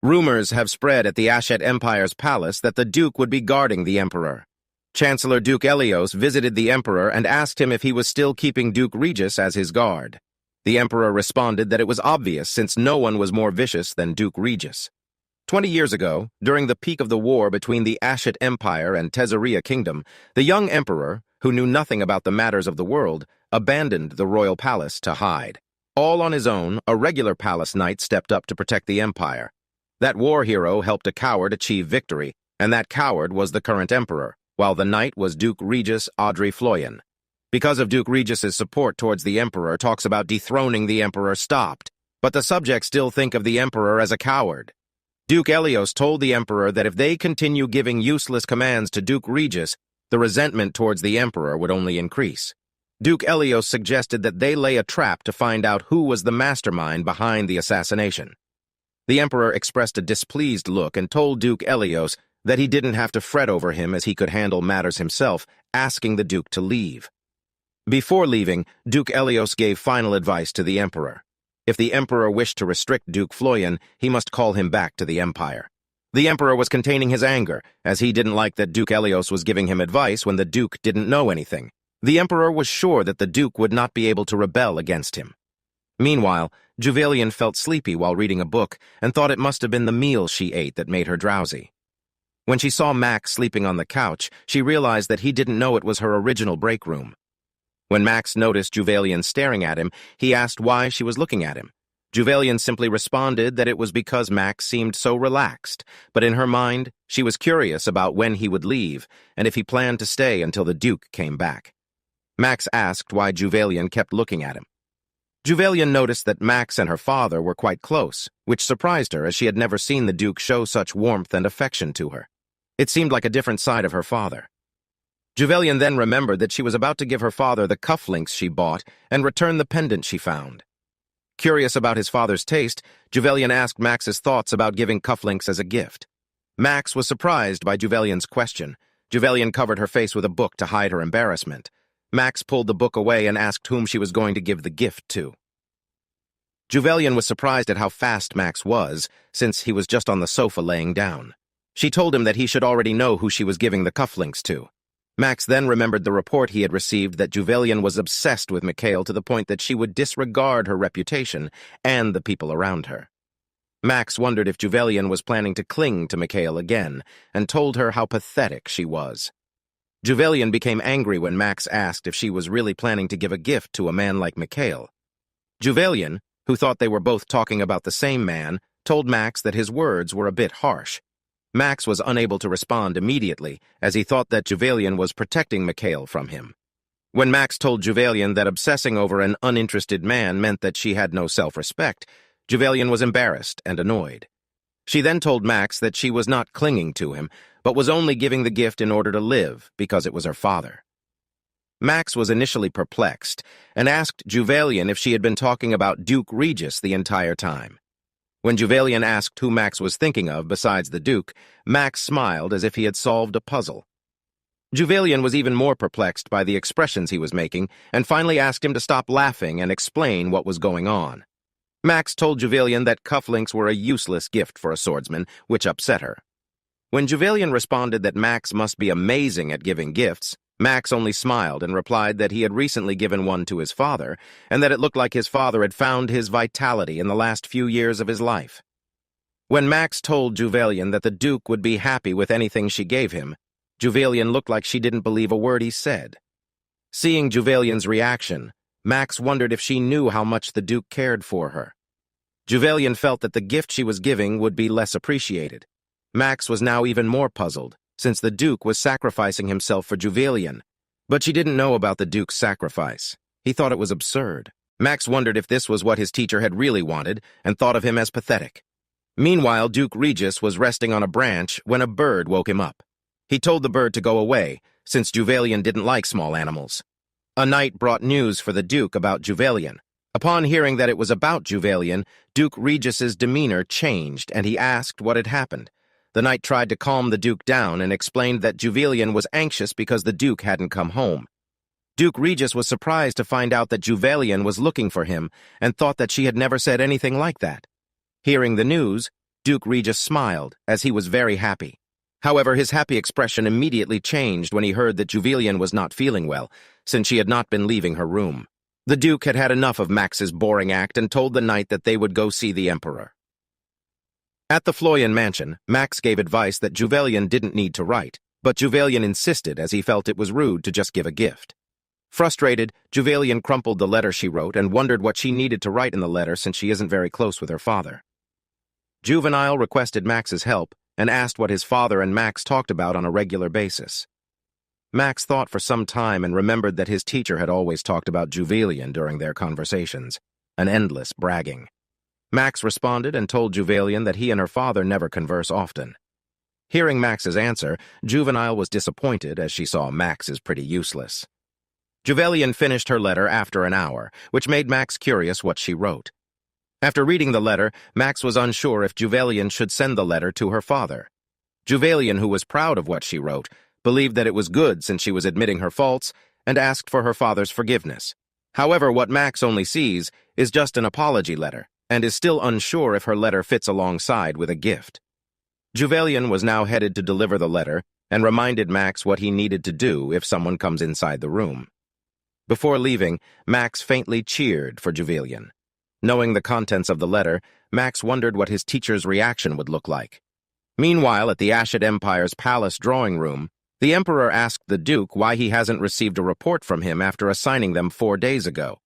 Rumors have spread at the Ashet Empire's palace that the Duke would be guarding the Emperor. Chancellor Duke Elios visited the Emperor and asked him if he was still keeping Duke Regis as his guard. The Emperor responded that it was obvious since no one was more vicious than Duke Regis. 20 years ago, during the peak of the war between the Ashet Empire and Tesaria Kingdom, the young Emperor, who knew nothing about the matters of the world, abandoned the royal palace to hide. All on his own, a regular palace knight stepped up to protect the empire. That war hero helped a coward achieve victory, and that coward was the current emperor, while the knight was Duke Regis Audrey Floyan. Because of Duke Regis's support towards the emperor, talks about dethroning the emperor stopped, but the subjects still think of the emperor as a coward. Duke Elios told the emperor that if they continue giving useless commands to Duke Regis, the resentment towards the emperor would only increase. Duke Elios suggested that they lay a trap to find out who was the mastermind behind the assassination. The emperor expressed a displeased look and told Duke Elios that he didn't have to fret over him as he could handle matters himself, asking the Duke to leave. Before leaving, Duke Elios gave final advice to the emperor. If the emperor wished to restrict Duke Floyan, he must call him back to the empire. The emperor was containing his anger, as he didn't like that Duke Elios was giving him advice when the Duke didn't know anything. The emperor was sure that the Duke would not be able to rebel against him. Meanwhile, Juvelian felt sleepy while reading a book and thought it must have been the meal she ate that made her drowsy. When she saw Max sleeping on the couch, she realized that he didn't know it was her original break room. When Max noticed Juvelian staring at him, he asked why she was looking at him. Juvelian simply responded that it was because Max seemed so relaxed, but in her mind, she was curious about when he would leave and if he planned to stay until the Duke came back. Max asked why Juvelian kept looking at him. Juvelian noticed that Max and her father were quite close, which surprised her as she had never seen the Duke show such warmth and affection to her. It seemed like a different side of her father. Juvelian then remembered that she was about to give her father the cufflinks she bought and return the pendant she found. Curious about his father's taste, Juvelian asked Max's thoughts about giving cufflinks as a gift. Max was surprised by Juvelian's question. Juvelian covered her face with a book to hide her embarrassment. Max pulled the book away and asked whom she was going to give the gift to. Juvelian was surprised at how fast Max was, since he was just on the sofa laying down. She told him that he should already know who she was giving the cufflinks to. Max then remembered the report he had received that Juvelian was obsessed with Mikhail to the point that she would disregard her reputation and the people around her. Max wondered if Juvelian was planning to cling to Mikhail again, and told her how pathetic she was. Juvelian became angry when Max asked if she was really planning to give a gift to a man like Mikhail. Juvelian, who thought they were both talking about the same man, told Max that his words were a bit harsh. Max was unable to respond immediately, as he thought that Juvelian was protecting Mikhail from him. When Max told Juvelian that obsessing over an uninterested man meant that she had no self-respect, Juvelian was embarrassed and annoyed. She then told Max that she was not clinging to him, but was only giving the gift in order to live, because it was her father. Max was initially perplexed, and asked Juvelian if she had been talking about Duke Regis the entire time. When Juvelian asked who Max was thinking of besides the Duke, Max smiled as if he had solved a puzzle. Juvelian was even more perplexed by the expressions he was making, and finally asked him to stop laughing and explain what was going on. Max told Juvelian that cufflinks were a useless gift for a swordsman, which upset her. When Juvelian responded that Max must be amazing at giving gifts, Max only smiled and replied that he had recently given one to his father, and that it looked like his father had found his vitality in the last few years of his life. When Max told Juvelian that the Duke would be happy with anything she gave him, Juvelian looked like she didn't believe a word he said. Seeing Juvelian's reaction, Max wondered if she knew how much the Duke cared for her. Juvelian felt that the gift she was giving would be less appreciated. Max was now even more puzzled, since the Duke was sacrificing himself for Juvelian. But she didn't know about the Duke's sacrifice. He thought it was absurd. Max wondered if this was what his teacher had really wanted, and thought of him as pathetic. Meanwhile, Duke Regis was resting on a branch when a bird woke him up. He told the bird to go away, since Juvelian didn't like small animals. A knight brought news for the Duke about Juvelian. Upon hearing that it was about Juvelian, Duke Regis's demeanor changed, and he asked what had happened. The knight tried to calm the Duke down and explained that Juvelian was anxious because the Duke hadn't come home. Duke Regis was surprised to find out that Juvelian was looking for him and thought that she had never said anything like that. Hearing the news, Duke Regis smiled, as he was very happy. However, his happy expression immediately changed when he heard that Juvelian was not feeling well, since she had not been leaving her room. The Duke had had enough of Max's boring act and told the knight that they would go see the Emperor. At the Floyan mansion, Max gave advice that Juvelian didn't need to write, but Juvelian insisted as he felt it was rude to just give a gift. Frustrated, Juvelian crumpled the letter she wrote and wondered what she needed to write in the letter since she isn't very close with her father. Juvenile requested Max's help and asked what his father and Max talked about on a regular basis. Max thought for some time and remembered that his teacher had always talked about Juvelian during their conversations, an endless bragging. Max responded and told Juvelian that he and her father never converse often. Hearing Max's answer, Juvenile was disappointed as she saw Max is pretty useless. Juvelian finished her letter after an hour, which made Max curious what she wrote. After reading the letter, Max was unsure if Juvelian should send the letter to her father. Juvelian, who was proud of what she wrote, believed that it was good since she was admitting her faults and asked for her father's forgiveness. However, what Max only sees is just an apology letter, and is still unsure if her letter fits alongside with a gift. Juvelian was now headed to deliver the letter and reminded Max what he needed to do if someone comes inside the room. Before leaving, Max faintly cheered for Juvelian. Knowing the contents of the letter, Max wondered what his teacher's reaction would look like. Meanwhile, at the Ashid Empire's palace drawing room, the Emperor asked the Duke why he hasn't received a report from him after assigning them 4 days ago.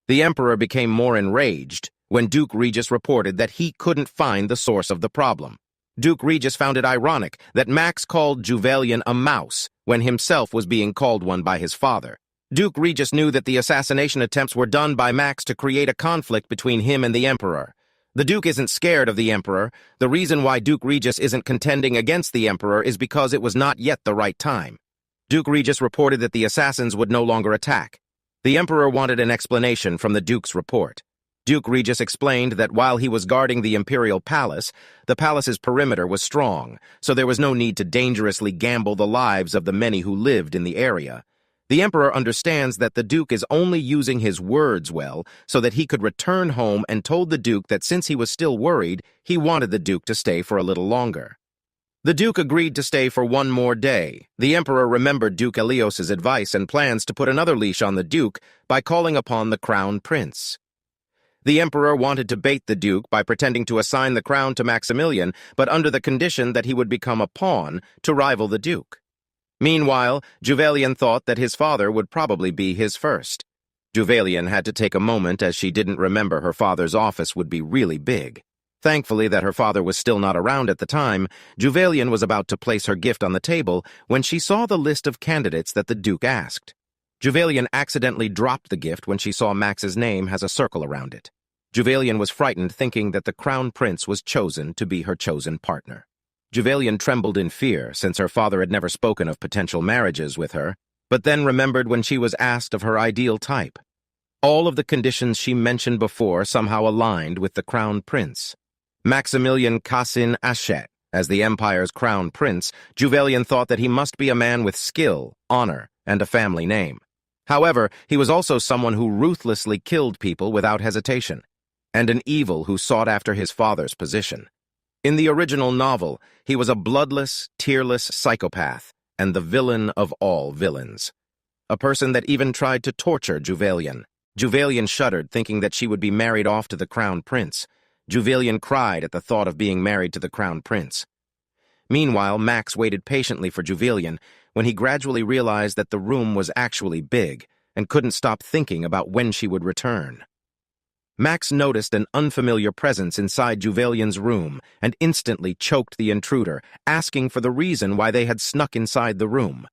The Emperor became more enraged when Duke Regis reported that he couldn't find the source of the problem. Duke Regis found it ironic that Max called Juvelian a mouse when himself was being called one by his father. Duke Regis knew that the assassination attempts were done by Max to create a conflict between him and the Emperor. The Duke isn't scared of the Emperor. The reason why Duke Regis isn't contending against the Emperor is because it was not yet the right time. Duke Regis reported that the assassins would no longer attack. The Emperor wanted an explanation from the Duke's report. Duke Regis explained that while he was guarding the imperial palace, the palace's perimeter was strong, so there was no need to dangerously gamble the lives of the many who lived in the area. The Emperor understands that the Duke is only using his words well so that he could return home, and told the Duke that since he was still worried, he wanted the Duke to stay for a little longer. The Duke agreed to stay for 1 more day. The Emperor remembered Duke Elios's advice and plans to put another leash on the Duke by calling upon the Crown Prince. The Emperor wanted to bait the Duke by pretending to assign the crown to Maximilian, but under the condition that he would become a pawn to rival the Duke. Meanwhile, Juvelian thought that his father would probably be his first. Juvelian had to take a moment as she didn't remember her father's office would be really big. Thankfully that her father was still not around at the time, Juvelian was about to place her gift on the table when she saw the list of candidates that the Duke asked. Juvelian accidentally dropped the gift when she saw Max's name has a circle around it. Juvelian was frightened, thinking that the Crown Prince was chosen to be her chosen partner. Juvelian trembled in fear, since her father had never spoken of potential marriages with her, but then remembered when she was asked of her ideal type. All of the conditions she mentioned before somehow aligned with the Crown Prince. Maximilian Cassin Achet, as the Empire's Crown Prince, Juvelian thought that he must be a man with skill, honor, and a family name. However, he was also someone who ruthlessly killed people without hesitation, and an evil who sought after his father's position. In the original novel, he was a bloodless, tearless psychopath, and the villain of all villains. A person that even tried to torture Juvelian. Juvelian shuddered, thinking that she would be married off to the Crown Prince. Juvelian cried at the thought of being married to the Crown Prince. Meanwhile, Max waited patiently for Juvelian when he gradually realized that the room was actually big and couldn't stop thinking about when she would return. Max noticed an unfamiliar presence inside Juvelian's room and instantly choked the intruder, asking for the reason why they had snuck inside the room.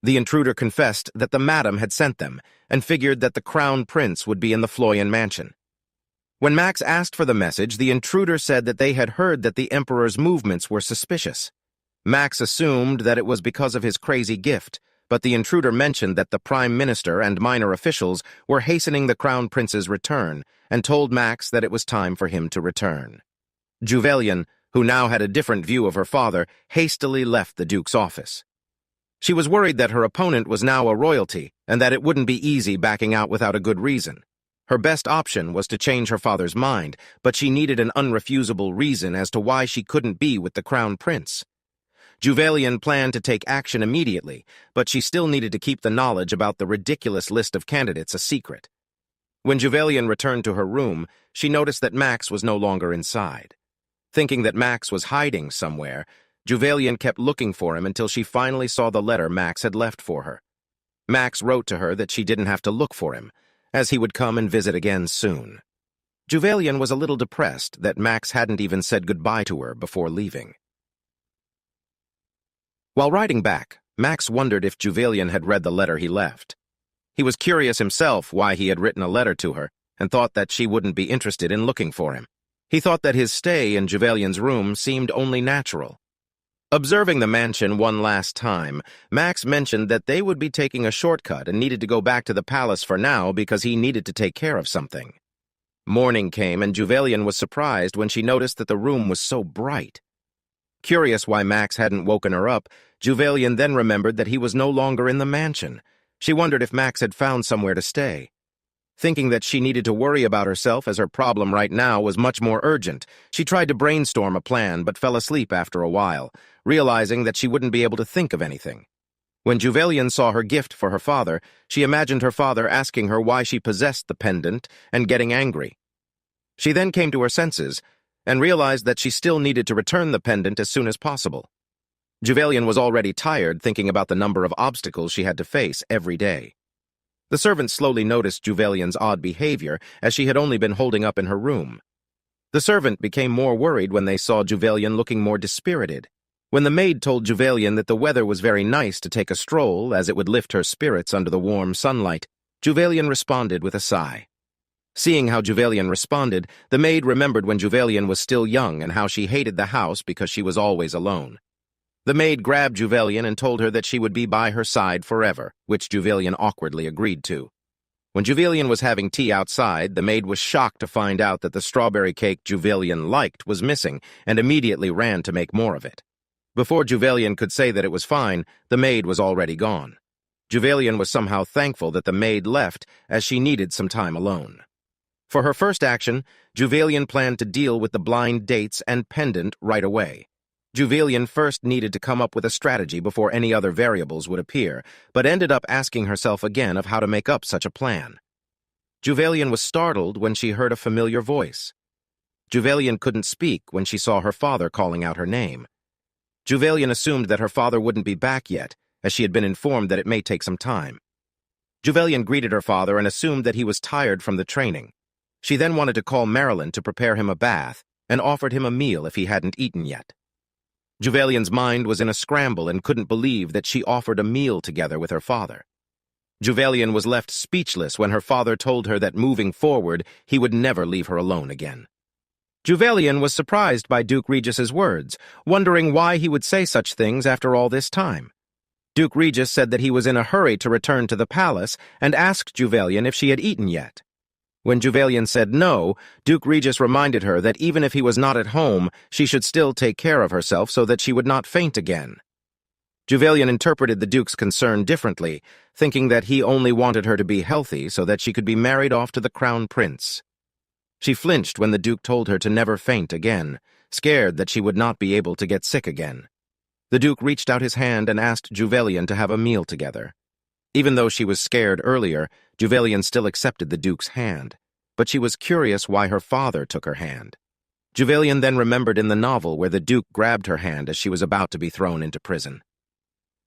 The intruder confessed that the madam had sent them and figured that the Crown Prince would be in the Floyan mansion. When Max asked for the message, the intruder said that they had heard that the Emperor's movements were suspicious. Max assumed that it was because of his crazy gift, but the intruder mentioned that the Prime Minister and minor officials were hastening the Crown Prince's return and told Max that it was time for him to return. Juvelian, who now had a different view of her father, hastily left the Duke's office. She was worried that her opponent was now a royalty and that it wouldn't be easy backing out without a good reason. Her best option was to change her father's mind, but she needed an unrefusable reason as to why she couldn't be with the Crown Prince. Juvelian planned to take action immediately, but she still needed to keep the knowledge about the ridiculous list of candidates a secret. When Juvelian returned to her room, she noticed that Max was no longer inside. Thinking that Max was hiding somewhere, Juvelian kept looking for him until she finally saw the letter Max had left for her. Max wrote to her that she didn't have to look for him, as he would come and visit again soon. Juvelian was a little depressed that Max hadn't even said goodbye to her before leaving. While riding back, Max wondered if Juvelian had read the letter he left. He was curious himself why he had written a letter to her, and thought that she wouldn't be interested in looking for him. He thought that his stay in Juvelian's room seemed only natural. Observing the mansion one last time, Max mentioned that they would be taking a shortcut and needed to go back to the palace for now because he needed to take care of something. Morning came, and Juvelian was surprised when she noticed that the room was so bright. Curious why Max hadn't woken her up, Juvelian then remembered that he was no longer in the mansion. She wondered if Max had found somewhere to stay. Thinking that she needed to worry about herself as her problem right now was much more urgent, she tried to brainstorm a plan but fell asleep after a while, realizing that she wouldn't be able to think of anything. When Juvelian saw her gift for her father, she imagined her father asking her why she possessed the pendant and getting angry. She then came to her senses and realized that she still needed to return the pendant as soon as possible. Juvelian was already tired thinking about the number of obstacles she had to face every day. The servants slowly noticed Juvelian's odd behavior, as she had only been holding up in her room. The servant became more worried when they saw Juvelian looking more dispirited. When the maid told Juvelian that the weather was very nice to take a stroll, as it would lift her spirits under the warm sunlight, Juvelian responded with a sigh. Seeing how Juvelian responded, the maid remembered when Juvelian was still young and how she hated the house because she was always alone. The maid grabbed Juvelian and told her that she would be by her side forever, which Juvelian awkwardly agreed to. When Juvelian was having tea outside, the maid was shocked to find out that the strawberry cake Juvelian liked was missing and immediately ran to make more of it. Before Juvelian could say that it was fine, the maid was already gone. Juvelian was somehow thankful that the maid left, as she needed some time alone. For her first action, Juvelian planned to deal with the blind dates and pendant right away. Juvelian first needed to come up with a strategy before any other variables would appear, but ended up asking herself again of how to make up such a plan. Juvelian was startled when she heard a familiar voice. Juvelian couldn't speak when she saw her father calling out her name. Juvelian assumed that her father wouldn't be back yet, as she had been informed that it may take some time. Juvelian greeted her father and assumed that he was tired from the training. She then wanted to call Marilyn to prepare him a bath and offered him a meal if he hadn't eaten yet. Juvelian's mind was in a scramble and couldn't believe that she offered a meal together with her father. Juvelian was left speechless when her father told her that moving forward, he would never leave her alone again. Juvelian was surprised by Duke Regis's words, wondering why he would say such things after all this time. Duke Regis said that he was in a hurry to return to the palace and asked Juvelian if she had eaten yet. When Juvelian said no, Duke Regis reminded her that even if he was not at home, she should still take care of herself so that she would not faint again. Juvelian interpreted the Duke's concern differently, thinking that he only wanted her to be healthy so that she could be married off to the Crown Prince. She flinched when the Duke told her to never faint again, scared that she would not be able to get sick again. The Duke reached out his hand and asked Juvelian to have a meal together. Even though she was scared earlier, Juvelian still accepted the Duke's hand, but she was curious why her father took her hand. Juvelian then remembered in the novel where the Duke grabbed her hand as she was about to be thrown into prison.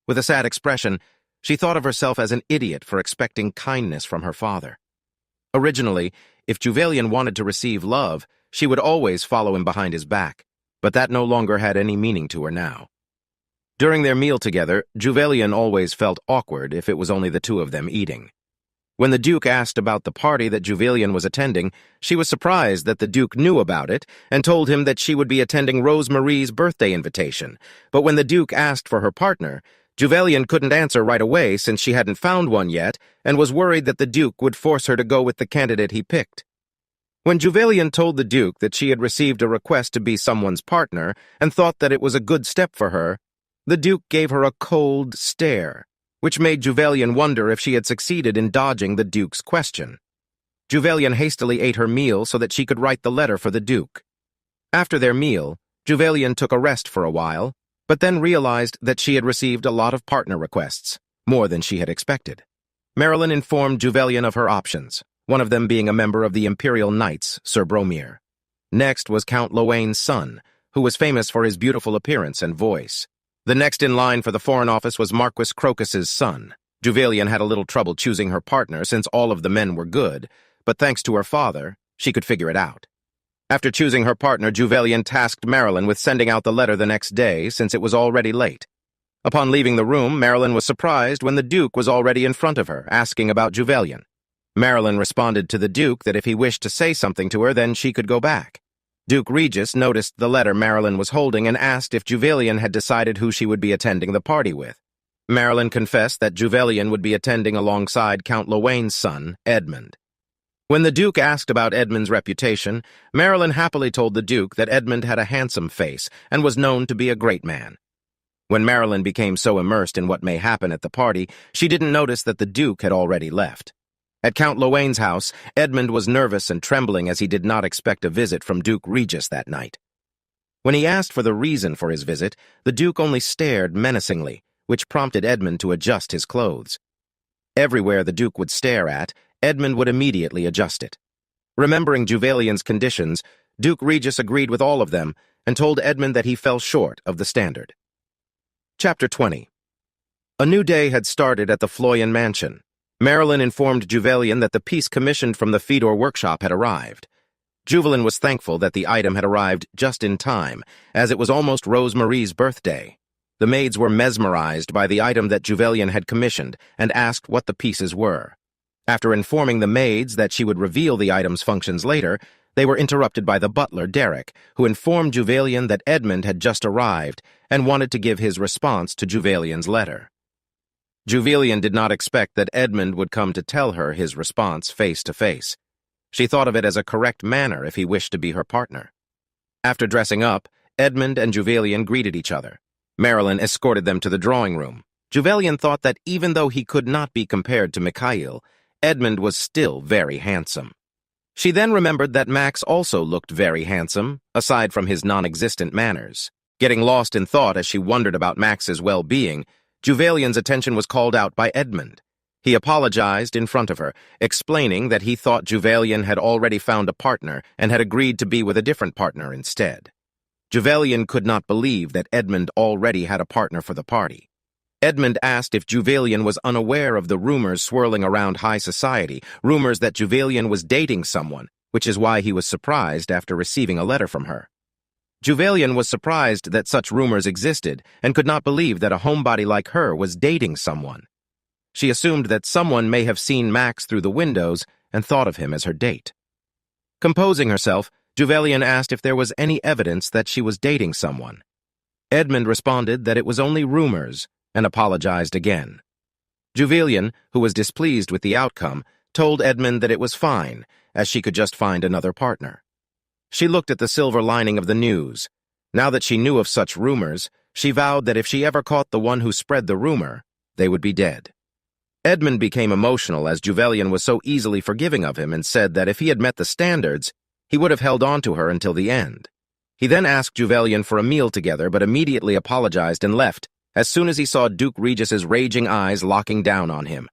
With a sad expression, she thought of herself as an idiot for expecting kindness from her father. Originally, if Juvelian wanted to receive love, she would always follow him behind his back, but that no longer had any meaning to her now. During their meal together, Juvelian always felt awkward if it was only the two of them eating. When the Duke asked about the party that Juvelian was attending, she was surprised that the Duke knew about it and told him that she would be attending Rosemarie's birthday invitation. But when the Duke asked for her partner, Juvelian couldn't answer right away since she hadn't found one yet and was worried that the Duke would force her to go with the candidate he picked. When Juvelian told the Duke that she had received a request to be someone's partner and thought that it was a good step for her, the Duke gave her a cold stare, which made Juvelian wonder if she had succeeded in dodging the Duke's question. Juvelian hastily ate her meal so that she could write the letter for the Duke. After their meal, Juvelian took a rest for a while, but then realized that she had received a lot of partner requests, more than she had expected. Marilyn informed Juvelian of her options, one of them being a member of the Imperial Knights, Sir Bromir. Next was Count Lowain's son, who was famous for his beautiful appearance and voice. The next in line for the Foreign Office was Marquis Crocus's son. Juvelian had a little trouble choosing her partner since all of the men were good, but thanks to her father, she could figure it out. After choosing her partner, Juvelian tasked Marilyn with sending out the letter the next day since it was already late. Upon leaving the room, Marilyn was surprised when the Duke was already in front of her, asking about Juvelian. Marilyn responded to the Duke that if he wished to say something to her, then she could go back. Duke Regis noticed the letter Marilyn was holding and asked if Juvelian had decided who she would be attending the party with. Marilyn confessed that Juvelian would be attending alongside Count Lowain's son, Edmund. When the Duke asked about Edmund's reputation, Marilyn happily told the Duke that Edmund had a handsome face and was known to be a great man. When Marilyn became so immersed in what may happen at the party, she didn't notice that the Duke had already left. At Count Lowain's house, Edmund was nervous and trembling as he did not expect a visit from Duke Regis that night. When he asked for the reason for his visit, the Duke only stared menacingly, which prompted Edmund to adjust his clothes. Everywhere the Duke would stare at, Edmund would immediately adjust it. Remembering Juvelian's conditions, Duke Regis agreed with all of them and told Edmund that he fell short of the standard. Chapter 20. A new day had started at the Floyan mansion. Marilyn informed Juvelian that the piece commissioned from the Fedor workshop had arrived. Juvelian was thankful that the item had arrived just in time, as it was almost Rosemarie's birthday. The maids were mesmerized by the item that Juvelian had commissioned and asked what the pieces were. After informing the maids that she would reveal the item's functions later, they were interrupted by the butler, Derek, who informed Juvelian that Edmund had just arrived and wanted to give his response to Juvelian's letter. Juvelian did not expect that Edmund would come to tell her his response face to face. She thought of it as a correct manner if he wished to be her partner. After dressing up, Edmund and Juvelian greeted each other. Marilyn escorted them to the drawing room. Juvelian thought that even though he could not be compared to Mikhail, Edmund was still very handsome. She then remembered that Max also looked very handsome, aside from his non-existent manners. Getting lost in thought as she wondered about Max's well-being, Juvelian's attention was called out by Edmund. He apologized in front of her, explaining that he thought Juvelian had already found a partner and had agreed to be with a different partner instead. Juvelian could not believe that Edmund already had a partner for the party. Edmund asked if Juvelian was unaware of the rumors swirling around high society, rumors that Juvelian was dating someone, which is why he was surprised after receiving a letter from her. Juvelian was surprised that such rumors existed and could not believe that a homebody like her was dating someone. She assumed that someone may have seen Max through the windows and thought of him as her date. Composing herself, Juvelian asked if there was any evidence that she was dating someone. Edmund responded that it was only rumors and apologized again. Juvelian, who was displeased with the outcome, told Edmund that it was fine, as she could just find another partner. She looked at the silver lining of the news. Now that she knew of such rumors, she vowed that if she ever caught the one who spread the rumor, they would be dead. Edmund became emotional as Juvelian was so easily forgiving of him and said that if he had met the standards, he would have held on to her until the end. He then asked Juvelian for a meal together but immediately apologized and left as soon as he saw Duke Regis's raging eyes locking down on him.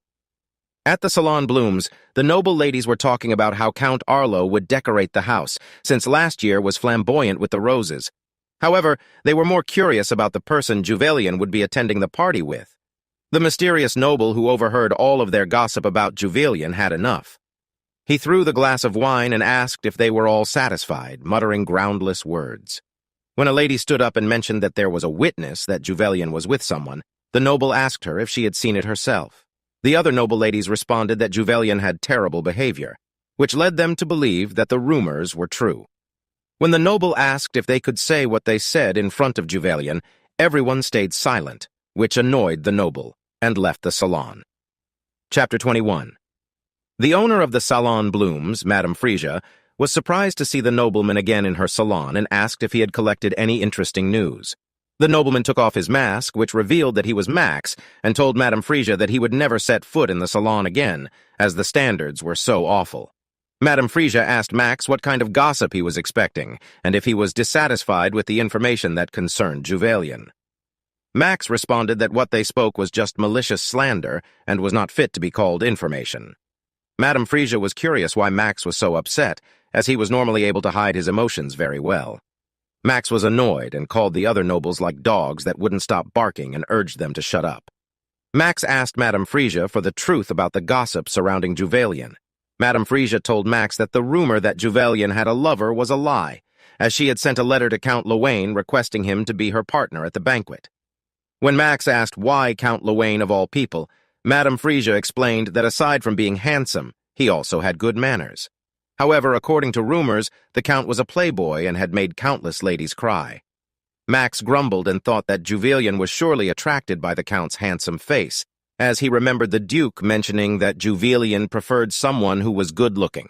At the Salon Blooms, the noble ladies were talking about how Count Arlo would decorate the house, since last year was flamboyant with the roses. However, they were more curious about the person Juvelian would be attending the party with. The mysterious noble who overheard all of their gossip about Juvelian had enough. He threw the glass of wine and asked if they were all satisfied, muttering groundless words. When a lady stood up and mentioned that there was a witness that Juvelian was with someone, the noble asked her if she had seen it herself. The other noble ladies responded that Juvelian had terrible behavior, which led them to believe that the rumors were true. When the noble asked if they could say what they said in front of Juvelian, everyone stayed silent, which annoyed the noble, and left the salon. Chapter 21. The owner of the Salon Blooms, Madame Frisia, was surprised to see the nobleman again in her salon and asked if he had collected any interesting news. The nobleman took off his mask, which revealed that he was Max, and told Madame Frisia that he would never set foot in the salon again, as the standards were so awful. Madame Frisia asked Max what kind of gossip he was expecting, and if he was dissatisfied with the information that concerned Juvelian. Max responded that what they spoke was just malicious slander and was not fit to be called information. Madame Frisia was curious why Max was so upset, as he was normally able to hide his emotions very well. Max was annoyed and called the other nobles like dogs that wouldn't stop barking and urged them to shut up. Max asked Madame Frisia for the truth about the gossip surrounding Juvelian. Madame Frisia told Max that the rumor that Juvelian had a lover was a lie, as she had sent a letter to Count Lowain requesting him to be her partner at the banquet. When Max asked why Count Lowain of all people, Madame Frisia explained that aside from being handsome, he also had good manners. However, according to rumors, the Count was a playboy and had made countless ladies cry. Max grumbled and thought that Juvelian was surely attracted by the Count's handsome face, as he remembered the Duke mentioning that Juvelian preferred someone who was good-looking.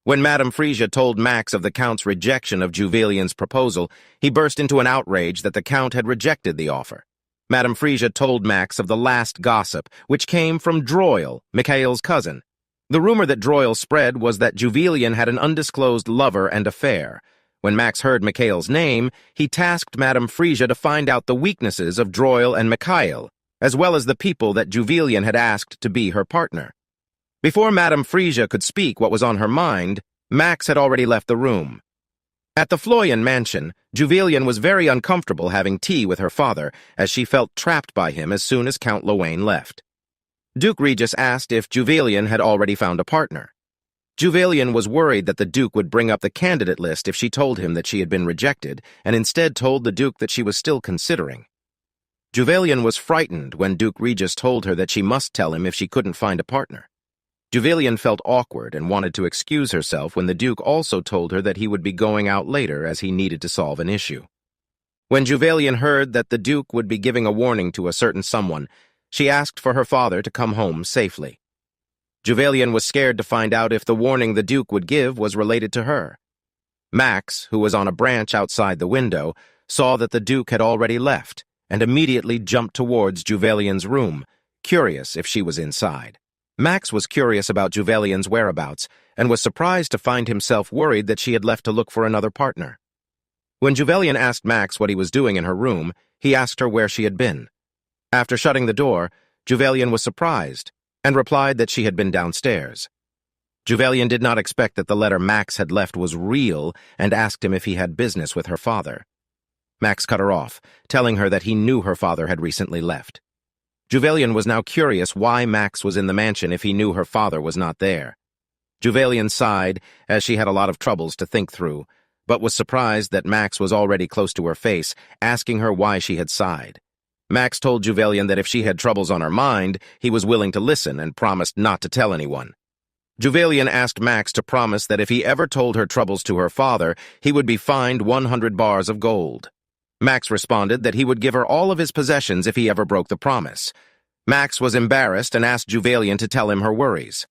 When Madame Frisia told Max of the Count's rejection of Juvelian's proposal, he burst into an outrage that the Count had rejected the offer. Madame Frisia told Max of the last gossip, which came from Droyle, Mikhail's cousin. The rumor that Droyle spread was that Juvelian had an undisclosed lover and affair. When Max heard Mikhail's name, he tasked Madame Frisia to find out the weaknesses of Droyle and Mikhail, as well as the people that Juvelian had asked to be her partner. Before Madame Frisia could speak what was on her mind, Max had already left the room. At the Floyan mansion, Juvelian was very uncomfortable having tea with her father, as she felt trapped by him as soon as Count Lowain left. Duke Regis asked if Juvelian had already found a partner. Juvelian was worried that the Duke would bring up the candidate list if she told him that she had been rejected, and instead told the Duke that she was still considering. Juvelian was frightened when Duke Regis told her that she must tell him if she couldn't find a partner. Juvelian felt awkward and wanted to excuse herself when the Duke also told her that he would be going out later as he needed to solve an issue. When Juvelian heard that the Duke would be giving a warning to a certain someone, she asked for her father to come home safely. Juvelian was scared to find out if the warning the Duke would give was related to her. Max, who was on a branch outside the window, saw that the Duke had already left and immediately jumped towards Juvelian's room, curious if she was inside. Max was curious about Juvelian's whereabouts and was surprised to find himself worried that she had left to look for another partner. When Juvelian asked Max what he was doing in her room, he asked her where she had been. After shutting the door, Juvelian was surprised and replied that she had been downstairs. Juvelian did not expect that the letter Max had left was real and asked him if he had business with her father. Max cut her off, telling her that he knew her father had recently left. Juvelian was now curious why Max was in the mansion if he knew her father was not there. Juvelian sighed, as she had a lot of troubles to think through, but was surprised that Max was already close to her face, asking her why she had sighed. Max told Juvelian that if she had troubles on her mind, he was willing to listen and promised not to tell anyone. Juvelian asked Max to promise that if he ever told her troubles to her father, he would be fined 100 bars of gold. Max responded that he would give her all of his possessions if he ever broke the promise. Max was embarrassed and asked Juvelian to tell him her worries.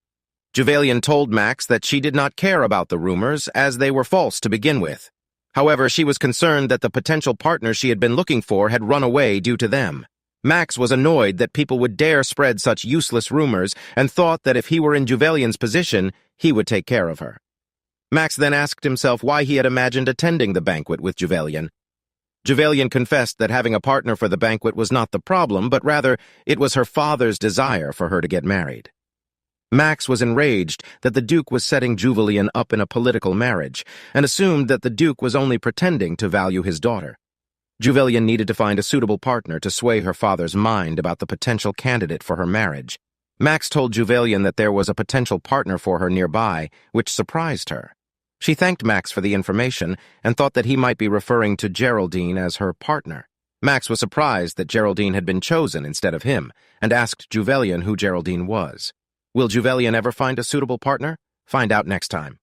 Juvelian told Max that she did not care about the rumors, as they were false to begin with. However, she was concerned that the potential partner she had been looking for had run away due to them. Max was annoyed that people would dare spread such useless rumors and thought that if he were in Juvelian's position, he would take care of her. Max then asked himself why he had imagined attending the banquet with Juvelian. Juvelian confessed that having a partner for the banquet was not the problem, but rather it was her father's desire for her to get married. Max was enraged that the Duke was setting Juvelian up in a political marriage and assumed that the Duke was only pretending to value his daughter. Juvelian needed to find a suitable partner to sway her father's mind about the potential candidate for her marriage. Max told Juvelian that there was a potential partner for her nearby, which surprised her. She thanked Max for the information and thought that he might be referring to Geraldine as her partner. Max was surprised that Geraldine had been chosen instead of him and asked Juvelian who Geraldine was. Will Juvelian ever find a suitable partner? Find out next time.